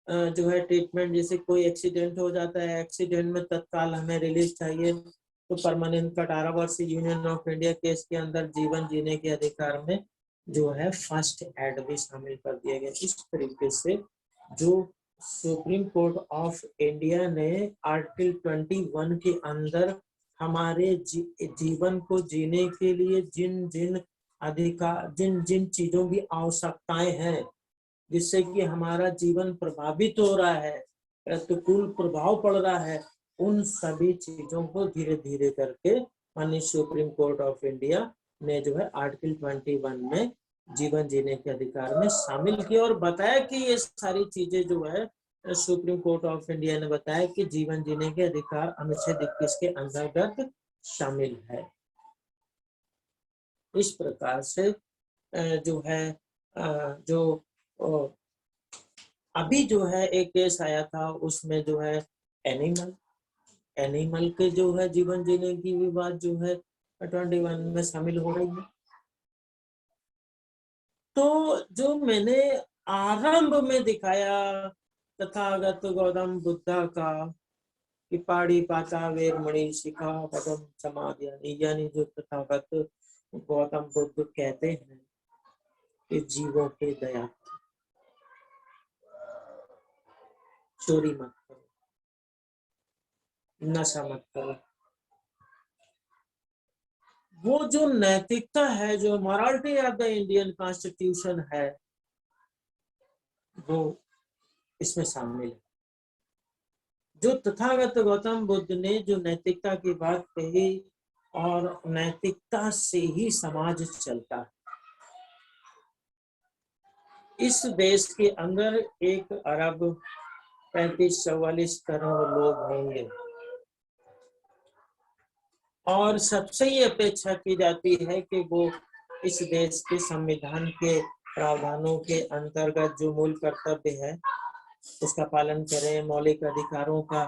जो है ट्रीटमेंट, जैसे कोई एक्सीडेंट हो जाता है, एक्सीडेंट में तत्काल हमें रिलीज चाहिए तो permanent Katara versus union of India case के अंदर जीवन जीने के अधिकार में जो है फर्स्ट एड भी शामिल कर दिया गया। इस तरीके से जो सुप्रीम कोर्ट ऑफ इंडिया ने आर्टिकल 21 के अंदर हमारे जीवन को जीने के लिए जिन जिन अधिकार, जिन जिन चीजों की आवश्यकताएं हैं जिससे कि हमारा जीवन प्रभावित हो रहा है, प्रतिकूल प्रभाव पड़ रहा है, उन सभी चीजों को धीरे धीरे करके माननीय सुप्रीम कोर्ट ऑफ इंडिया ने जो है आर्टिकल 21 में जीवन जीने के अधिकार में शामिल किया और बताया कि ये सारी चीजें जो है सुप्रीम कोर्ट ऑफ इंडिया ने बताया कि जीवन जीने के अधिकार अनुच्छेद 21 के अंतर्गत शामिल है। इस प्रकार से जो है जो अभी जो है एक केस आया था, उसमें जो है एनिमल के जो है जीवन जीने की भी बात जो है 21 में शामिल हो रही है। तो जो मैंने आरंभ में दिखाया तथागत गौतम बुद्धा का कि पाड़ी पाता वेरमणि शिखा पदम समाधि, यानी जो तथागत गौतम बुद्ध कहते हैं कि जीवों के दया, चोरी मत करो, नशा मत करो, वो जो नैतिकता है, जो morality of the Indian constitution है, वो इसमें शामिल है। जो तथागत गौतम बुद्ध ने जो नैतिकता की बात कही, और नैतिकता से ही समाज चलता है। इस देश के अंदर 1 अरब 35-44 करोड़ लोग होंगे, और सबसे ये अपेक्षा की जाती है कि वो इस देश के संविधान के प्रावधानों के अंतर्गत जो मूल कर्तव्य है उसका पालन करें, मौलिक अधिकारों का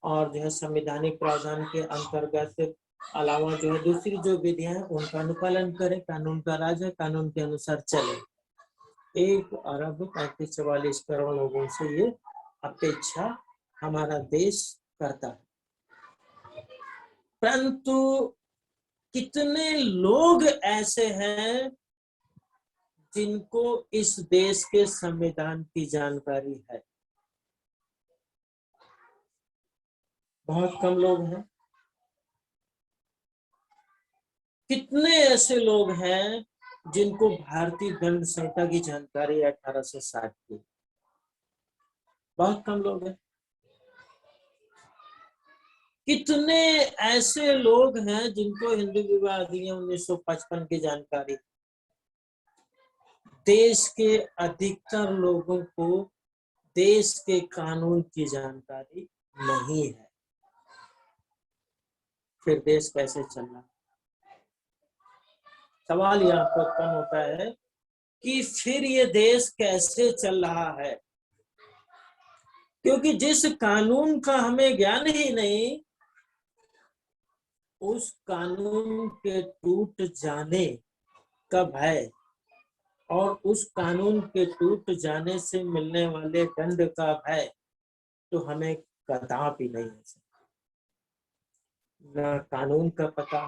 और जो है संवैधानिक प्रावधान के अंतर्गत अलावा जो है दूसरी जो विधियां हैं उनका अनुपालन करें। कानून का राज है, कानून के अनुसार चले। 1 अरब 35-44 करोड़ लोगों से ये अपेक्षा हमारा देश करता है। परंतु कितने लोग ऐसे हैं जिनको इस देश के संविधान की जानकारी है? बहुत कम लोग हैं। कितने ऐसे लोग हैं जिनको भारतीय दंड संहिता की जानकारी 1860 की? बहुत कम लोग हैं। कितने ऐसे लोग हैं जिनको हिंदू विवाह अधिनियम 1955 की जानकारी? देश के अधिकतर लोगों को देश के कानून की जानकारी नहीं है। फिर देश कैसे चल रहा? सवाल यहाँ पर उत्पन्न होता है कि फिर ये देश कैसे चल रहा है, क्योंकि जिस कानून का हमें ज्ञान ही नहीं, उस कानून के टूट जाने का भय और उस कानून के टूट जाने से मिलने वाले दंड का भय तो हमें कदापि नहीं हो सकता। ना कानून का पता,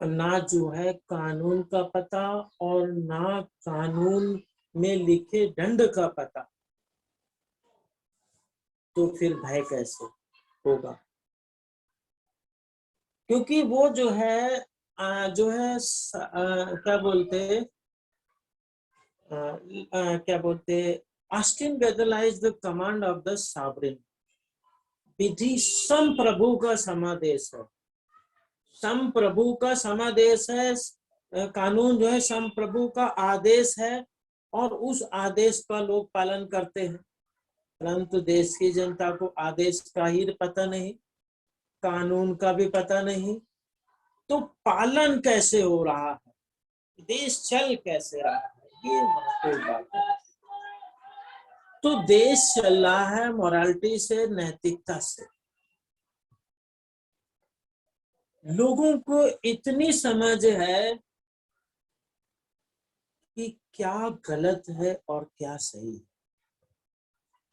ना जो है कानून का पता, और ना कानून में लिखे दंड का पता, तो फिर भय कैसे होगा? क्योंकि वो जो है क्या बोलते ऑस्टिन वेदरलाइज the command of the sovereign. विधि संप्रभु का समादेश है, संप्रभु का समादेश है। कानून जो है संप्रभु का आदेश है, और उस आदेश का लोग पालन करते हैं। परंतु देश की जनता को आदेश का ही पता नहीं, कानून का भी पता नहीं, तो पालन कैसे हो रहा है, देश चल कैसे रहा है, ये महत्वपूर्ण बात है। तो देश चल रहा है मोरालिटी से, नैतिकता से। लोगों को इतनी समझ है कि क्या गलत है और क्या सही है।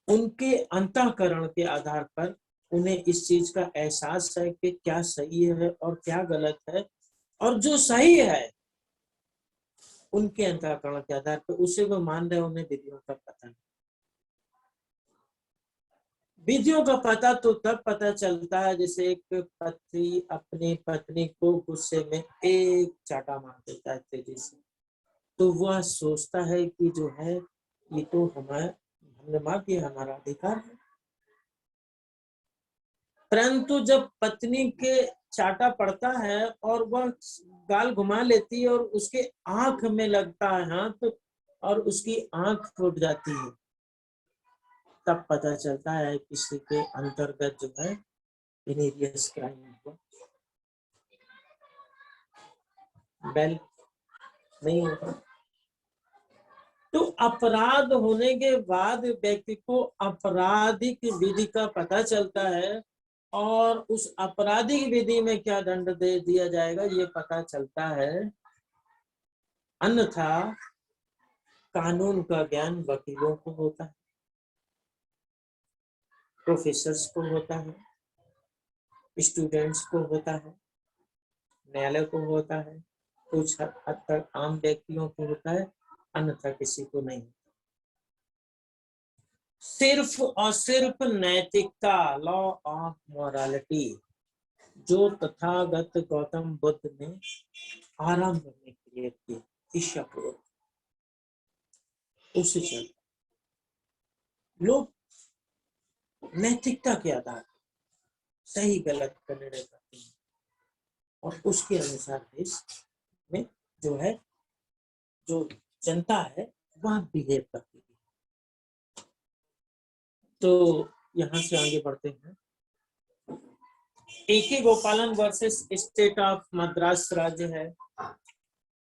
उनके अंतःकरण के आधार पर उन्हें इस चीज का एहसास है कि क्या सही है और क्या गलत है, और जो सही है उनके अंतःकरण के आधार पर उसे वो मान रहे, उन्हें विधियों का पता नहीं। विधियों का पता तो तब पता चलता है जैसे एक पति अपनी पत्नी को गुस्से में एक चाटा मार देता है तेजी से, तो वह सोचता है कि जो है ये तो हमने मार दिया, हमारा अधिकार है। परंतु जब पत्नी के चाटा पड़ता है और वह गाल घुमा लेती है और उसके आंख में लगता है हाथ और उसकी आंख फूट जाती है, तब पता चलता है किसी के अंतर्गत जो है विनीरियस क्राइम हुआ। बेल नहीं होगा तो अपराध होने के बाद व्यक्ति को आपराधिक विधि का पता चलता है और उस आपराधिक विधि में क्या दंड दे दिया जाएगा ये पता चलता है। अन्यथा कानून का ज्ञान वकीलों को होता है, प्रोफेसर्स को होता है, स्टूडेंट्स को होता है, न्यायालय को होता है, कुछ हद तक आम व्यक्तियों को होता है, अन्यथा किसी को नहीं। सिर्फ और सिर्फ नैतिकता, लॉ ऑफ मोरालिटी, जो तथागत गौतम बुद्ध ने आरंभ में क्रिएट की ईर्ष्यापूर्वक, उससे चलता लोग नैतिकता के आधार पर सही गलत का निर्णय करते हैं और उसके अनुसार देश में जो है जो जनता है वह बिहेव करती है। तो यहाँ से आगे बढ़ते हैं। AK गोपालन वर्सेस स्टेट ऑफ मद्रास राज्य है,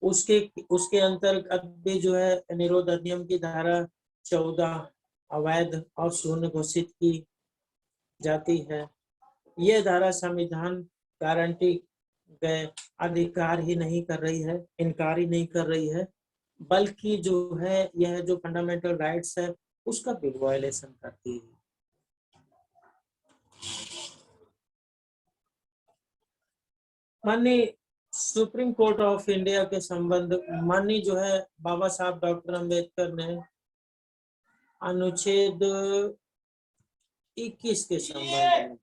उसके अंतर्गत भी जो है निरोध अधिनियम की धारा 14 अवैध और शून्य घोषित की जाती है। यह धारा संविधान गारंटी गए अधिकार ही नहीं कर रही है, इनकार ही नहीं कर रही है, बल्कि जो है यह जो फंडामेंटल राइट्स है उसका भी वायलेशन करती है। माननीय सुप्रीम कोर्ट ऑफ इंडिया के संबंध माननीय जो है बाबा साहब डॉक्टर अम्बेडकर ने अनुच्छेद 21 के संबंध में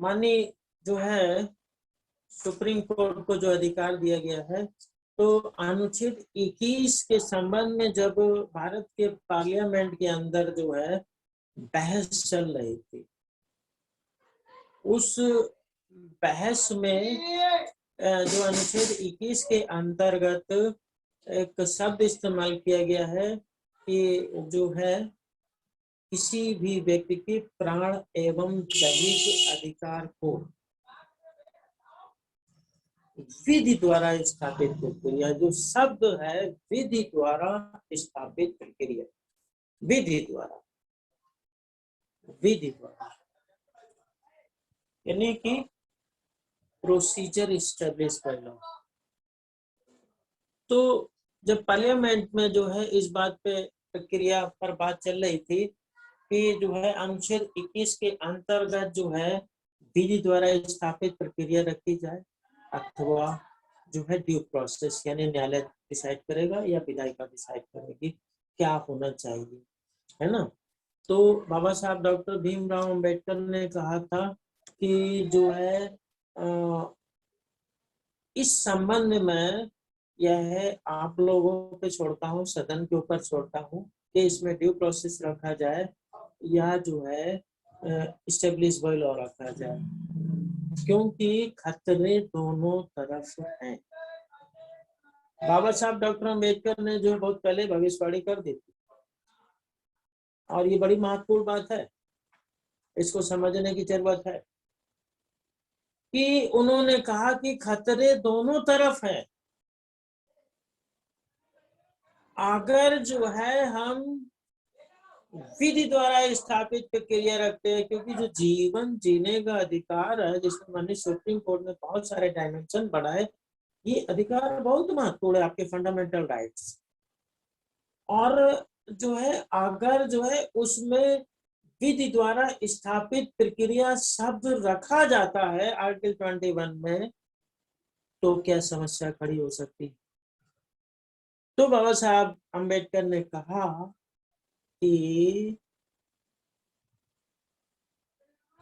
माननीय जो है सुप्रीम कोर्ट को जो अधिकार दिया गया है, तो अनुच्छेद 21 के संबंध में जब भारत के पार्लियामेंट के अंदर जो है बहस चल रही थी, उस बहस में जो अनुच्छेद 21 के अंतर्गत एक शब्द इस्तेमाल किया गया है कि जो है किसी भी व्यक्ति के प्राण एवं दैहिक अधिकार को विधि द्वारा स्थापित प्रक्रिया, जो शब्द है विधि द्वारा स्थापित प्रक्रिया, विधि द्वारा यानी कि प्रोसीजर इस्टेब्लिश बाय लॉ। तो जब पार्लियामेंट में जो है इस बात पे प्रक्रिया पर बात चल रही थी कि जो है अनुच्छेद 21 के अंतर्गत जो है विधि द्वारा स्थापित प्रक्रिया रखी जाए अथवा जो है ड्यू प्रोसेस यानी न्यायालय डिसाइड करेगा या विधायिका डिसाइड करेगी क्या होना चाहिए, है ना। तो बाबा साहब डॉक्टर भीमराव अंबेडकर ने कहा था कि जो है इस संबंध में यह आप लोगों पे छोड़ता हूँ, सदन के ऊपर छोड़ता हूँ कि इसमें ड्यू प्रोसेस रखा जाए या जो है इस्टेब्लिश बाय लॉ रखा जाए, क्योंकि खतरे दोनों तरफ हैं। बाबा साहब डॉक्टर अम्बेडकर ने जो बहुत पहले भविष्यवाणी कर दी थी और ये बड़ी महत्वपूर्ण बात है, इसको समझने की जरूरत है कि उन्होंने कहा कि खतरे दोनों तरफ हैं। अगर जो है हम विधि द्वारा स्थापित प्रक्रिया रखते हैं, क्योंकि जो जीवन जीने का अधिकार है जिसमें माननीय सुप्रीम कोर्ट ने बहुत सारे डायमेंशन बढ़ाए, ये अधिकार बहुत महत्वपूर्ण है, आपके फंडामेंटल राइट्स। और जो है अगर जो है उसमें विधि द्वारा स्थापित प्रक्रिया शब्द रखा जाता है आर्टिकल 21 में, तो क्या समस्या खड़ी हो सकती है। तो बाबा साहब अम्बेडकर ने कहा कि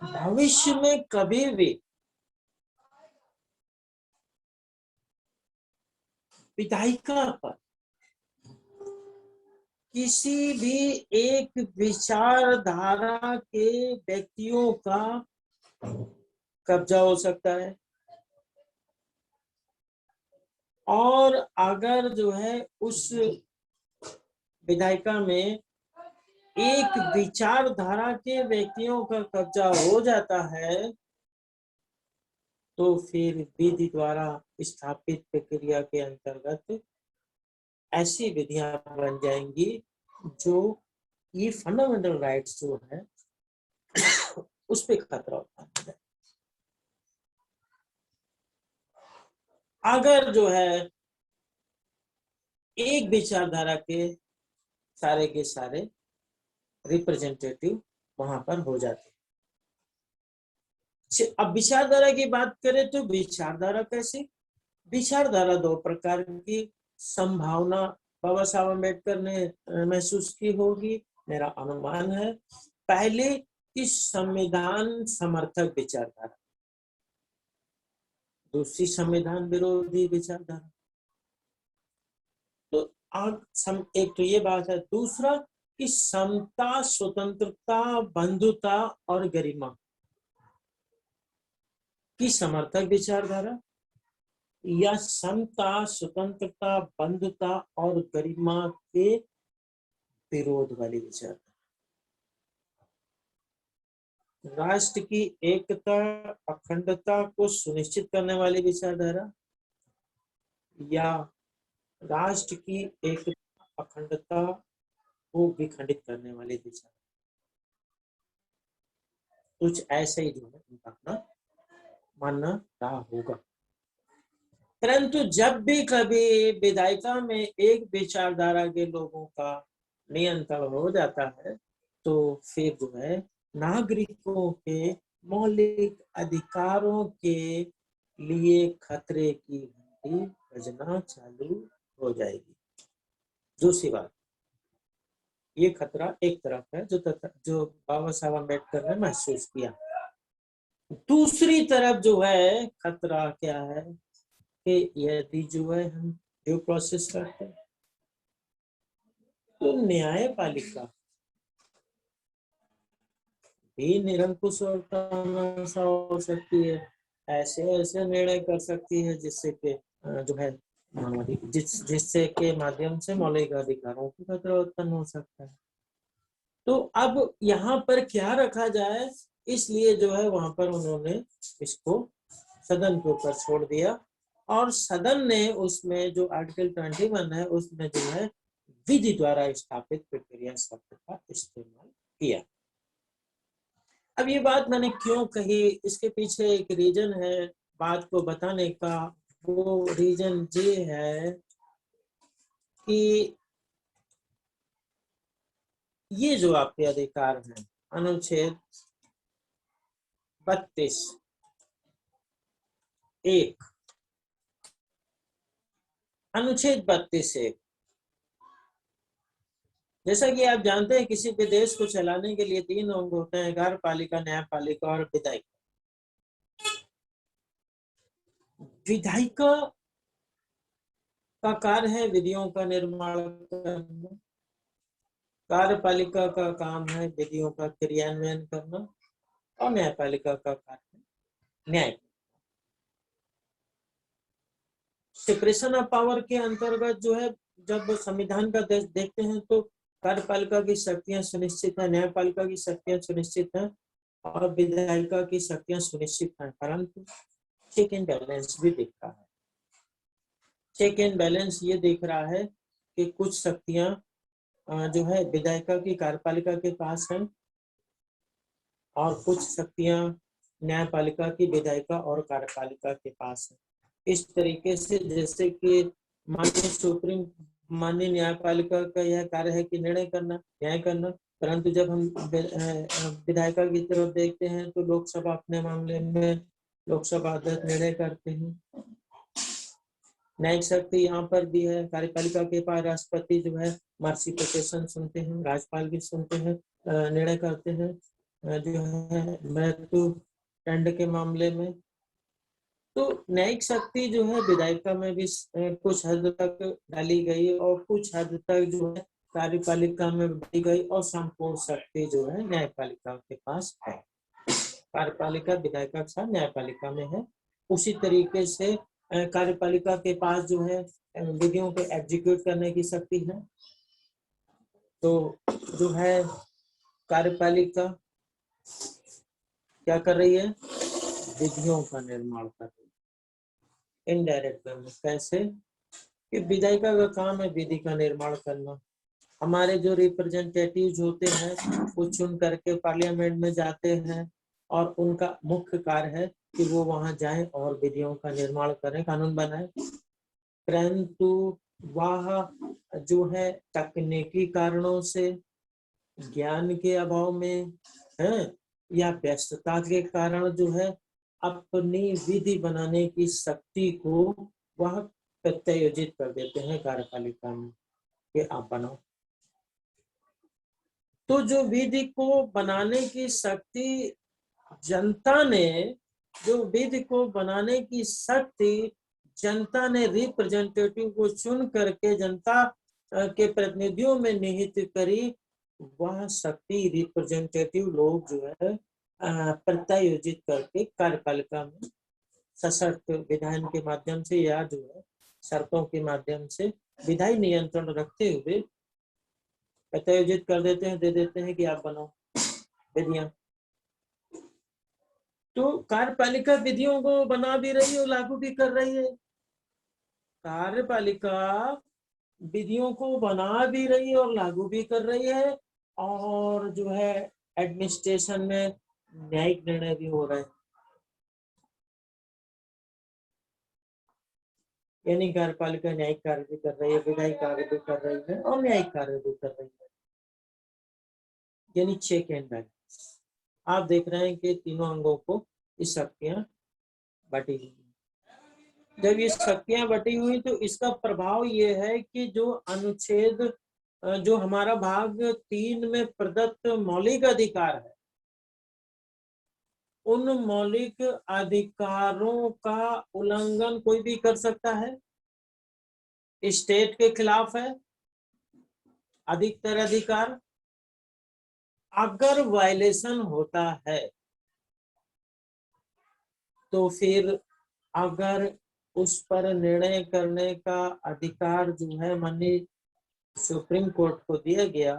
भविष्य में कभी भी विधायिका पर किसी भी एक विचारधारा के व्यक्तियों का कब्जा हो सकता है, और अगर जो है उस विधायिका में एक विचारधारा के व्यक्तियों का कब्जा हो जाता है, तो फिर विधि द्वारा स्थापित प्रक्रिया के अंतर्गत ऐसी विधियां बन जाएंगी जो ये फंडामेंटल राइट्स जो है उस पे खतरा होता है। अगर जो है एक विचारधारा के सारे रिप्रेजेंटेटिव वहां पर हो जाते हैं। अब विचारधारा की बात करें तो विचारधारा कैसे? विचारधारा दो प्रकार की संभावना बाबा साहब अम्बेडकर ने महसूस की होगी, मेरा अनुमान है। पहले की संविधान समर्थक विचारधारा, दूसरी संविधान विरोधी विचारधारा। तो एक तो ये बात है। दूसरा कि समता, स्वतंत्रता, बंधुता और गरिमा की समर्थक विचारधारा, या समता, स्वतंत्रता, बंधुता और गरिमा के विरोध वाली विचारधारा। राष्ट्र की एकता, अखंडता को सुनिश्चित करने वाली विचारधारा, या राष्ट्र की एकता, अखंडता को विखंडित करने वाली विचार। कुछ ऐसे ही जो है उनका अपना मानना रहा होगा। परंतु जब भी कभी विधायिका में एक विचारधारा के लोगों का नियंत्रण हो जाता है, तो फिर जो है नागरिकों के मौलिक अधिकारों के लिए खतरे की घंटी बजना चालू हो जाएगी। दूसरी बात, ये खतरा एक तरफ है जो बाबा साहब अम्बेडकर ने महसूस किया। दूसरी तरफ जो है खतरा क्या है कि यदि जो है हम ड्यू प्रोसेस करते हैं तो न्यायपालिका भी निरंकुश और तानाशाह हो सकती है, ऐसे निर्णय कर सकती है जिससे कि जो है जिससे के माध्यम से मौलिक अधिकारों की खतरा उत्पन्न हो सकता है। तो अब यहाँ पर क्या रखा जाए, इसलिए जो है वहां पर उन्होंने इसको सदन के ऊपर छोड़ दिया, और सदन ने उसमें जो आर्टिकल 21 है उसमें जो है विधि द्वारा स्थापित प्रक्रिया शब्द का इस्तेमाल किया। अब ये बात मैंने क्यों कही, इसके पीछे एक रीजन है बात को बताने का। वो रीजन ये है कि ये जो आपके अधिकार हैं, अनुच्छेद 32(1), अनुच्छेद 32(1), जैसा कि आप जानते हैं किसी भी देश को चलाने के लिए 3 अंग होते हैं, कार्यपालिका, न्यायपालिका और विधायिका। विधायिका का कार्य है विधियों का निर्माण करना, कार्यपालिका का काम है विधियों का क्रियान्वयन करना, और न्यायपालिका का कार्य है न्याय। सेपरेशन ऑफ पावर के अंतर्गत जो है जब संविधान का देखते हैं तो कार्यपालिका की शक्तियां सुनिश्चित है, न्यायपालिका की शक्तियां सुनिश्चित है, और विधायिका की शक्तियां सुनिश्चित है, परंतु चेक एंड बैलेंस भी दिख रहा है। चेक एंड बैलेंस ये दिख रहा है कि कुछ शक्तियां जो है विधायिका की कार्यपालिका के पास है, और कुछ शक्तियां न्यायपालिका की विधायिका और कार्यपालिका के पास है। इस तरीके से जैसे कि माननीय न्यायपालिका का यह कार्य है कि निर्णय करना, न्याय करना, परंतु जब हम विधायिका की तरफ देखते हैं तो लोकसभा अपने मामले में लोकसभा अध्यक्ष निर्णय करते हैं। न्यायिक शक्ति यहाँ पर भी है, कार्यपालिका के पास राष्ट्रपति जो है मर्सी पिटीशन सुनते हैं, राज्यपाल भी सुनते हैं, निर्णय करते हैं जो है मृत्यु दंड के मामले में। तो न्यायिक शक्ति जो है विधायिका में भी कुछ हद तक डाली गई, और कुछ हद तक जो है कार्यपालिका में दी गई और संपूर्ण शक्ति जो है न्यायपालिका के पास है। कार्यपालिका विधायिका के साथ न्यायपालिका में है। उसी तरीके से कार्यपालिका के पास जो है विधियों को एग्जीक्यूट करने की शक्ति है। तो जो है कार्यपालिका क्या कर रही है, विधियों का निर्माण कर रही है इनडायरेक्ट वे में। कैसे कि विधायिका का काम है विधि का निर्माण करना। हमारे जो रिप्रेजेंटेटिव्स होते हैं वो चुन करके पार्लियामेंट में जाते हैं और उनका मुख्य कार्य है कि वो वहां जाएं और विधियों का निर्माण करें, कानून बनाएं। परंतु वह जो है तकनीकी कारणों से, ज्ञान के अभाव में है या व्यस्तता के कारण जो है अपनी विधि बनाने की शक्ति को वह प्रत्यायोजित कर देते हैं कार्यपालिका में कि आप बनाओ। तो जो विधि को बनाने की शक्ति जनता ने, जो विधि को बनाने की शक्ति जनता ने रिप्रेजेंटेटिव को चुन करके जनता के प्रतिनिधियों में निहित करी, वह शक्ति रिप्रेजेंटेटिव लोग जो है प्रत्यायोजित करके कार्यपालिका में सशक्त विधायन के माध्यम से या जो है शर्तों के माध्यम से विधायी नियंत्रण रखते हुए प्रत्यायोजित कर देते हैं, दे देते हैं कि आप बनाओ विधियां। तो कार्यपालिका विधियों को बना भी रही है और लागू भी कर रही है। कार्यपालिका विधियों को बना भी रही है और लागू भी कर रही है, और जो है एडमिनिस्ट्रेशन में न्यायिक निर्णय भी हो रहे हैं। यानी कार्यपालिका न्यायिक कार्य भी कर रही है, विधायिक कार्य भी कर रही है और न्यायिक कार्य भी कर रही है, यानी चेक एंड बैलेंस। आप देख रहे हैं कि तीनों अंगों को ये शक्तियां बटी हुई। जब ये शक्तियां बटी हुई तो इसका प्रभाव ये है कि जो अनुच्छेद, जो हमारा भाग 3 में प्रदत्त मौलिक अधिकार है, उन मौलिक अधिकारों का उल्लंघन कोई भी कर सकता है। स्टेट के खिलाफ है अधिकतर अधिकार। अगर वायलेशन होता है तो फिर अगर उस पर निर्णय करने का अधिकार जो है माननीय सुप्रीम कोर्ट को दिया गया,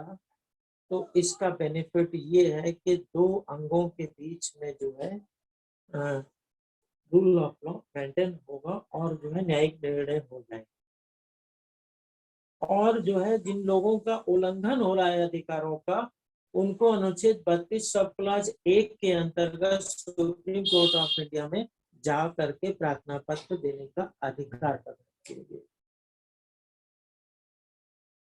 तो इसका बेनिफिट ये है कि 2 अंगों के बीच में जो है रूल ऑफ लॉ मेंटेन होगा और जो है न्यायिक निर्णय हो जाएगा। और जो है जिन लोगों का उल्लंघन हो रहा है अधिकारों का, उनको अनुच्छेद 32 सब क्लॉज 1 के अंतर्गत सुप्रीम कोर्ट ऑफ इंडिया में जा करके प्रार्थना पत्र देने का अधिकार प्रदान किया गया।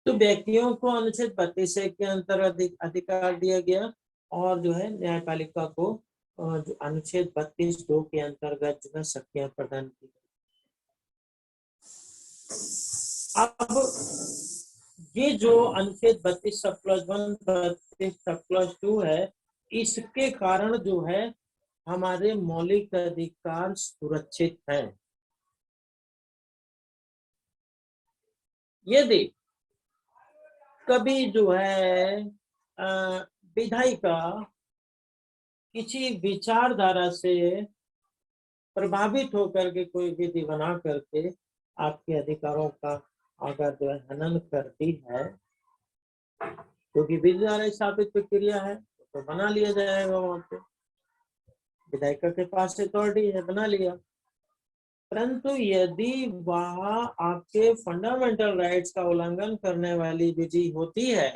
तो व्यक्तियों को अनुच्छेद 32 के अंतर्गत अधिकार दिया गया और जो है न्यायपालिका को जो अनुच्छेद 32(2) के अंतर्गत जो है शक्तियां प्रदान की गई। अब ये जो अनुच्छेद 32 सब क्लॉज 1, 32 सब क्लॉज 2 है, इसके कारण जो है हमारे मौलिक अधिकार सुरक्षित हैं। यदि कभी जो है विधायिका किसी विचारधारा से प्रभावित होकर के कोई विधि बना करके आपके अधिकारों का अगर जो है हनन करती है, क्योंकि विधि द्वारा स्थापित प्रक्रिया है तो बना लिया जाएगा। वहां पे विधायिका के पास अथॉरिटी है, बना लिया। परंतु यदि वह आपके फंडामेंटल राइट्स का उल्लंघन करने वाली विधि होती है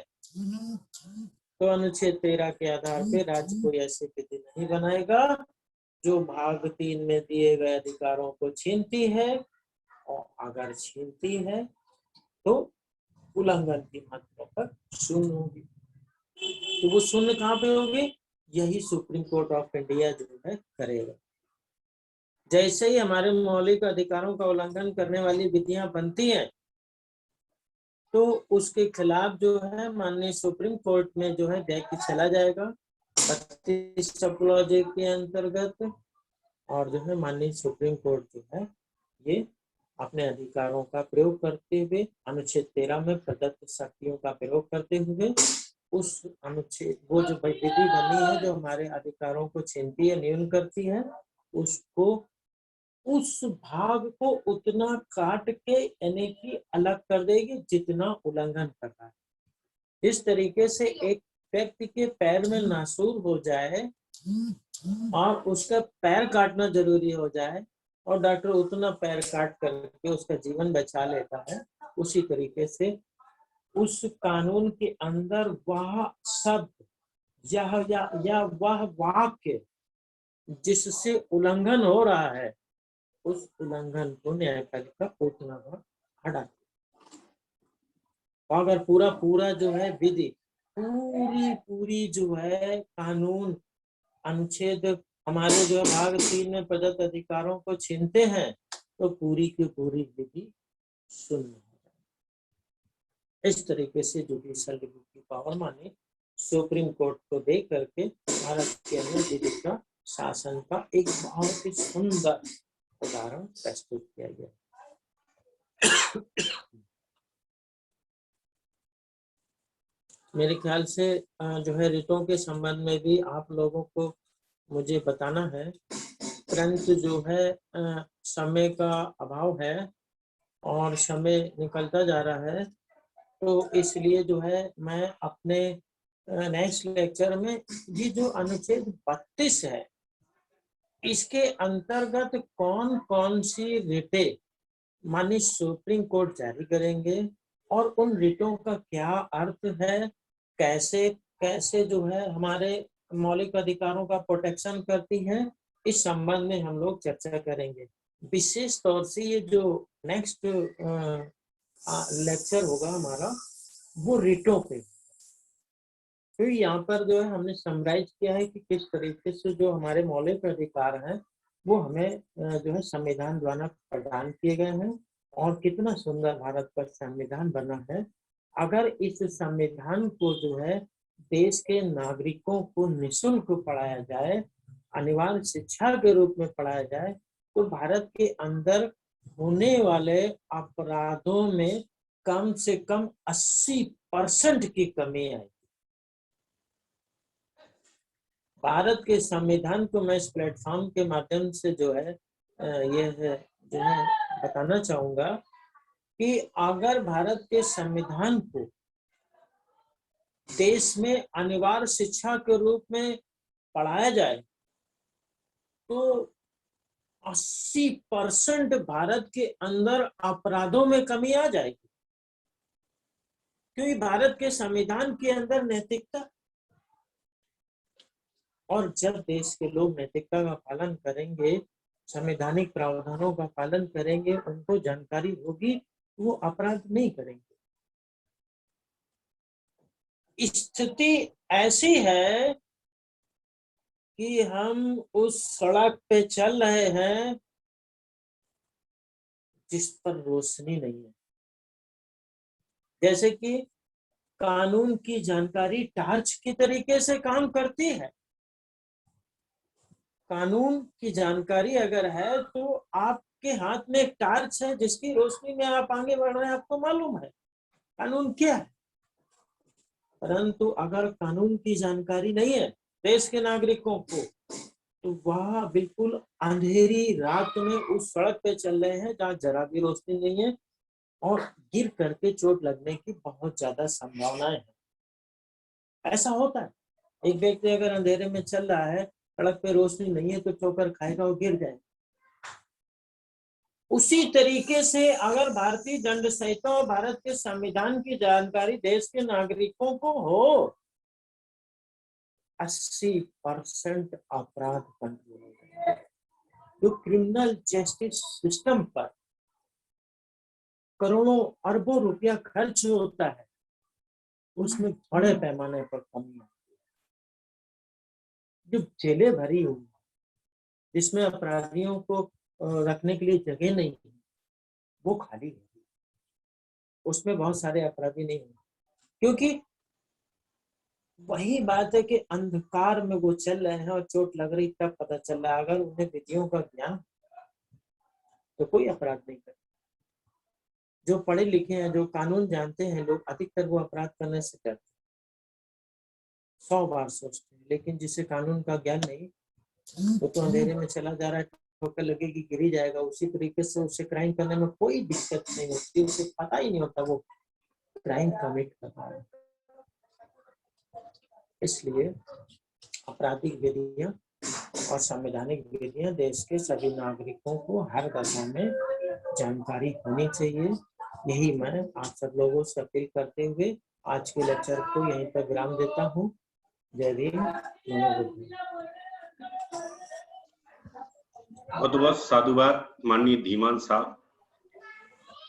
तो अनुच्छेद 13 के आधार पे राज्य कोई ऐसी विधि नहीं बनाएगा जो भाग 3 में दिए गए अधिकारों को छीनती है, और अगर छीनती है तो उल्लंघन की मात्रा पर शून्य होगी। तो वो शून्य कहाँ पे होगी? यही सुप्रीम कोर्ट ऑफ इंडिया जो है करेगा। जैसे ही हमारे मौलिक अधिकारों का उल्लंघन करने वाली विधियां बनती हैं तो उसके खिलाफ जो है माननीय सुप्रीम कोर्ट में जो है देख के चला जाएगा 32 सब क्लॉज 1 के अंतर्गत, और जो है माननीय सुप्रीम कोर्ट जो है ये अपने अधिकारों का प्रयोग करते हुए अनुच्छेद 13 में प्रदत्त शक्तियों का प्रयोग करते हुए उस अनुच्छेद वो जो विधि बनी है जो हमारे अधिकारों को छीनती है, न्यून करती है, उसको उस भाग को उतना काट के यानी कि अलग कर देगी जितना उल्लंघन कर रहा है। इस तरीके से एक व्यक्ति के पैर में नासूर हो जाए और उसका पैर काटना जरूरी हो जाए और डॉक्टर उतना पैर काट करके उसका जीवन बचा लेता है, उसी तरीके से उस कानून के अंदर वह शब्द या वह वाक्य जिससे उल्लंघन हो रहा है उस उल्लंघन को न्यायपालिका उतना हटा। अगर पूरा जो है विधि पूरी जो है कानून अनुच्छेद हमारे जो है भाग 3 में प्रदत्त अधिकारों को छीनते हैं तो पूरी की पूरी विधि शून्य हो जाए। इस तरीके से जुडिशियल रिव्यू की पावर माने सुप्रीम कोर्ट को दे करके भारत के अंदर विधि का शासन का एक बहुत ही सुंदर उदाहरण प्रस्तुत किया गया। मेरे ख्याल से जो है रिटों के संबंध में भी आप लोगों को मुझे बताना है, परंतु जो है समय का अभाव है और समय निकलता जा रहा है, तो इसलिए जो है मैं अपने नेक्स्ट लेक्चर में ये जो अनुच्छेद 32 है इसके अंतर्गत कौन कौन सी रिटें माननीय सुप्रीम कोर्ट जारी करेंगे और उन रिटों का क्या अर्थ है, कैसे कैसे जो है हमारे मौलिक अधिकारों का प्रोटेक्शन करती है, इस संबंध में हम लोग चर्चा करेंगे। विशेष तौर से ये जो नेक्स्ट लेक्चर होगा हमारा वो रिटों पे, तो यहाँ पर जो है हमने समराइज किया है कि किस तरीके से जो हमारे मौलिक अधिकार हैं वो हमें जो है संविधान द्वारा प्रदान किए गए हैं और कितना सुंदर भारत का संविधान बना है। अगर इस संविधान को जो है देश के नागरिकों को निःशुल्क पढ़ाया जाए, अनिवार्य शिक्षा के रूप में पढ़ाया जाए, तो भारत के अंदर होने वाले अपराधों में कम से कम 80% की कमी आएगी। भारत के संविधान को मैं इस प्लेटफॉर्म के माध्यम से जो है जो है बताना चाहूंगा कि अगर भारत के संविधान को देश में अनिवार्य शिक्षा के रूप में पढ़ाया जाए तो 80% भारत के अंदर अपराधों में कमी आ जाएगी, क्योंकि भारत के संविधान के अंदर नैतिकता, और जब देश के लोग नैतिकता का पालन करेंगे, संवैधानिक प्रावधानों का पालन करेंगे, उनको जानकारी होगी, वो अपराध नहीं करेंगे। स्थिति ऐसी है कि हम उस सड़क पे चल रहे हैं जिस पर रोशनी नहीं है। जैसे कि कानून की जानकारी टार्च की तरीके से काम करती है। कानून की जानकारी अगर है तो आपके हाथ में एक टार्च है जिसकी रोशनी में आप आगे बढ़ रहे हैं, आपको मालूम है कानून क्या है। परंतु अगर कानून की जानकारी नहीं है देश के नागरिकों को, तो वह बिल्कुल अंधेरी रात में उस सड़क पे चल रहे हैं जहाँ जरा भी रोशनी नहीं है और गिर करके चोट लगने की बहुत ज्यादा संभावनाएं है। ऐसा होता है, एक व्यक्ति अगर अंधेरे में चल रहा है, सड़क पे रोशनी नहीं है, तो ठोकर खाएगा और गिर जाएगा। उसी तरीके से अगर भारतीय दंड संहिता और भारत के संविधान की जानकारी देश के नागरिकों को हो, 80% अपराध कंट्रोल हो जाएगा। जो क्रिमिनल जस्टिस सिस्टम पर करोड़ों अरबों रुपया खर्च होता है, उसमें बड़े पैमाने पर कमी आती है। जो जेलें भरी हुई जिसमें अपराधियों को रखने के लिए जगह नहीं है, वो खाली है, उसमें बहुत सारे अपराधी नहीं है, क्योंकि वही बात है कि अंधकार में वो चल रहे हैं और चोट लग रही तब पता चल रहा है। अगर उन्हें विधियों का ज्ञान तो कोई अपराध नहीं करता। जो पढ़े लिखे हैं, जो कानून जानते हैं लोग, अधिकतर वो अपराध करने से डरते, 100 बार सोचते हैं। लेकिन जिसे कानून का ज्ञान नहीं, वो तो अंधेरे में चला जा रहा है, ठोकर लगेगी, गिर ही जाएगा। उसी तरीके से उसे क्राइम करने में कोई दिक्कत नहीं होती, उसे पता ही नहीं होता वो क्राइम कमिट कर रहा है। इसलिए आपराधिक विधियां और संवैधानिक विधियां देश के सभी नागरिकों को हर दशा में जानकारी होनी चाहिए। यही मैं आप सब लोगों से अपील करते हुए आज के लेक्चर को यहीं पर विराम देता हूँ। जय भीम, नमो बुद्धाय। बहुत बहुत साधुवाद माननीय धीमान साहब।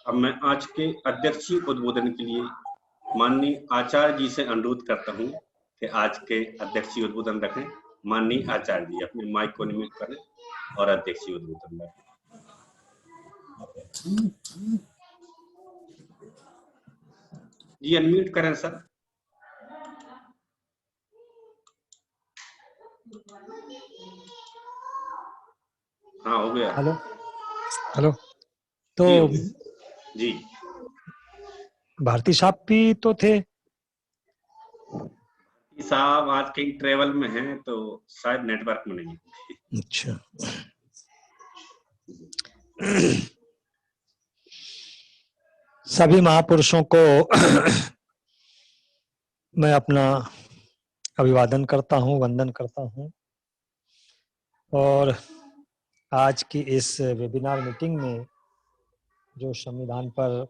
अब मैं आज के अध्यक्षीय उद्बोधन के लिए माननीय आचार्य जी से अनुरोध करता हूं कि आज के अध्यक्षीय उद्बोधन रखें। माननीय आचार्य जी अपने माइक को अनम्यूट करें और अध्यक्षीय उद्बोधन रखें। जी अनम्यूट करें सर। हाँ हो गया। Hello hello. तो जी भारती साहब भी तो थे साहब, आज कहीं ट्रेवल में हैं तो शायद नेटवर्क में नहीं। अच्छा। सभी महापुरुषों को मैं अपना अभिवादन करता हूँ, वंदन करता हूँ। और आज की इस वेबिनार मीटिंग में जो संविधान पर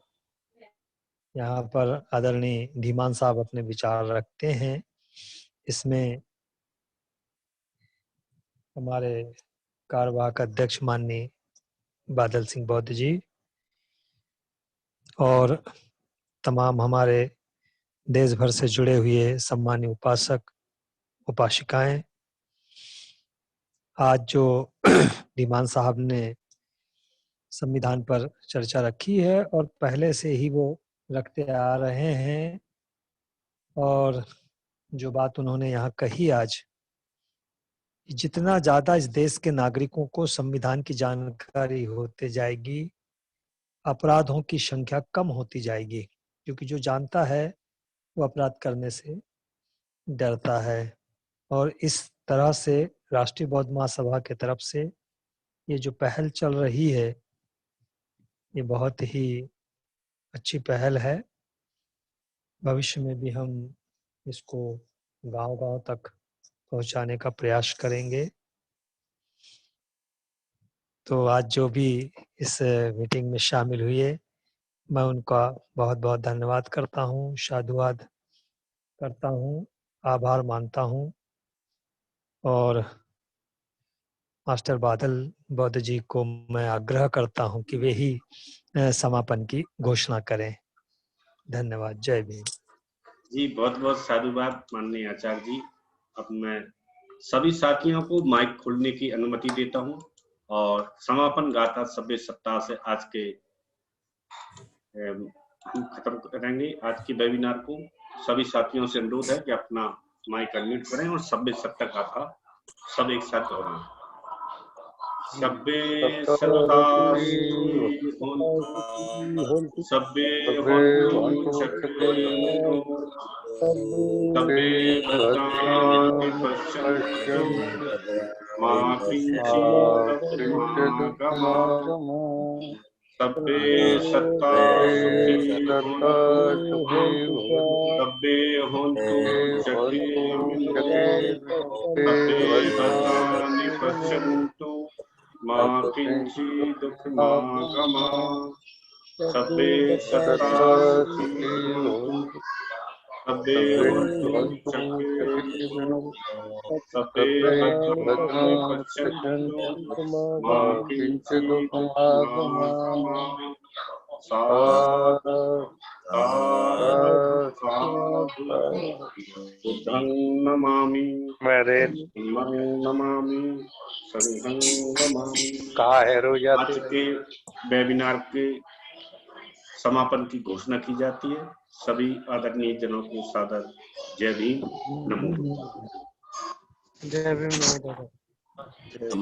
यहाँ पर आदरणीय धीमान साहब अपने विचार रखते हैं, इसमें हमारे कार्यवाहक अध्यक्ष माननीय बादल सिंह बौद्ध जी और तमाम हमारे देश भर से जुड़े हुए सम्मानीय उपासक उपासिकाएं, आज जो धीमान साहब ने संविधान पर चर्चा रखी है और पहले से ही वो रखते आ रहे हैं, और जो बात उन्होंने यहाँ कही आज, जितना ज्यादा इस देश के नागरिकों को संविधान की जानकारी होते जाएगी, अपराधों की संख्या कम होती जाएगी, क्योंकि जो जानता है वो अपराध करने से डरता है। और इस तरह से राष्ट्रीय बौद्ध महासभा की तरफ से ये जो पहल चल रही है, ये बहुत ही अच्छी पहल है। भविष्य में भी हम इसको गांव-गांव तक पहुंचाने का प्रयास करेंगे। तो आज जो भी इस मीटिंग में शामिल हुए, मैं उनका बहुत बहुत धन्यवाद करता हूँ, साधुवाद करता हूँ, आभार मानता हूँ। और मास्टर बादल बौद्ध जी को मैं आग्रह करता हूँ कि वे ही समापन की घोषणा करें। धन्यवाद। जय भीम। जी बहुत बहुत साधुवाद माननीय आचार्य जी। अब मैं सभी साथियों को माइक खोलने की अनुमति देता हूं और समापन गाथा सभ्य सप्ताह से आज के हम खत्म करेंगे आज के वेबिनार को। सभी साथियों से अनुरोध है कि अपना माइक अनम्यूट करें और सभ्य सप्ताह गाथा सब एक साथ दोहराएं। सभ्य सत्ता सभ्य होन्तु चक्रे सभ्य भद्राणि पश्यन्तु मा किञ्चित् दुःखमागमः सभ्य सत्ता सुखी होन्तु सभ्य होन्तु चक्रे सभ्य भद्राणि पश्यन्तु मा किञ्चित् दुःखमागमः सभ्य सत्ता सुखी होन्तु सभ्य होन्तु चक्रे सभ्य भद्राणि पश्यन्तु मा किञ्चित् दुःखमागमः साधु बुद्धं नमामि धम्मं नमामि संघं नमामि। आज के वेबिनार के समापन की घोषणा की जाती है। सभी आदरणीय जनों को सादर जय भीम, नमो बुद्धाय। जय भीम, नमो बुद्धाय।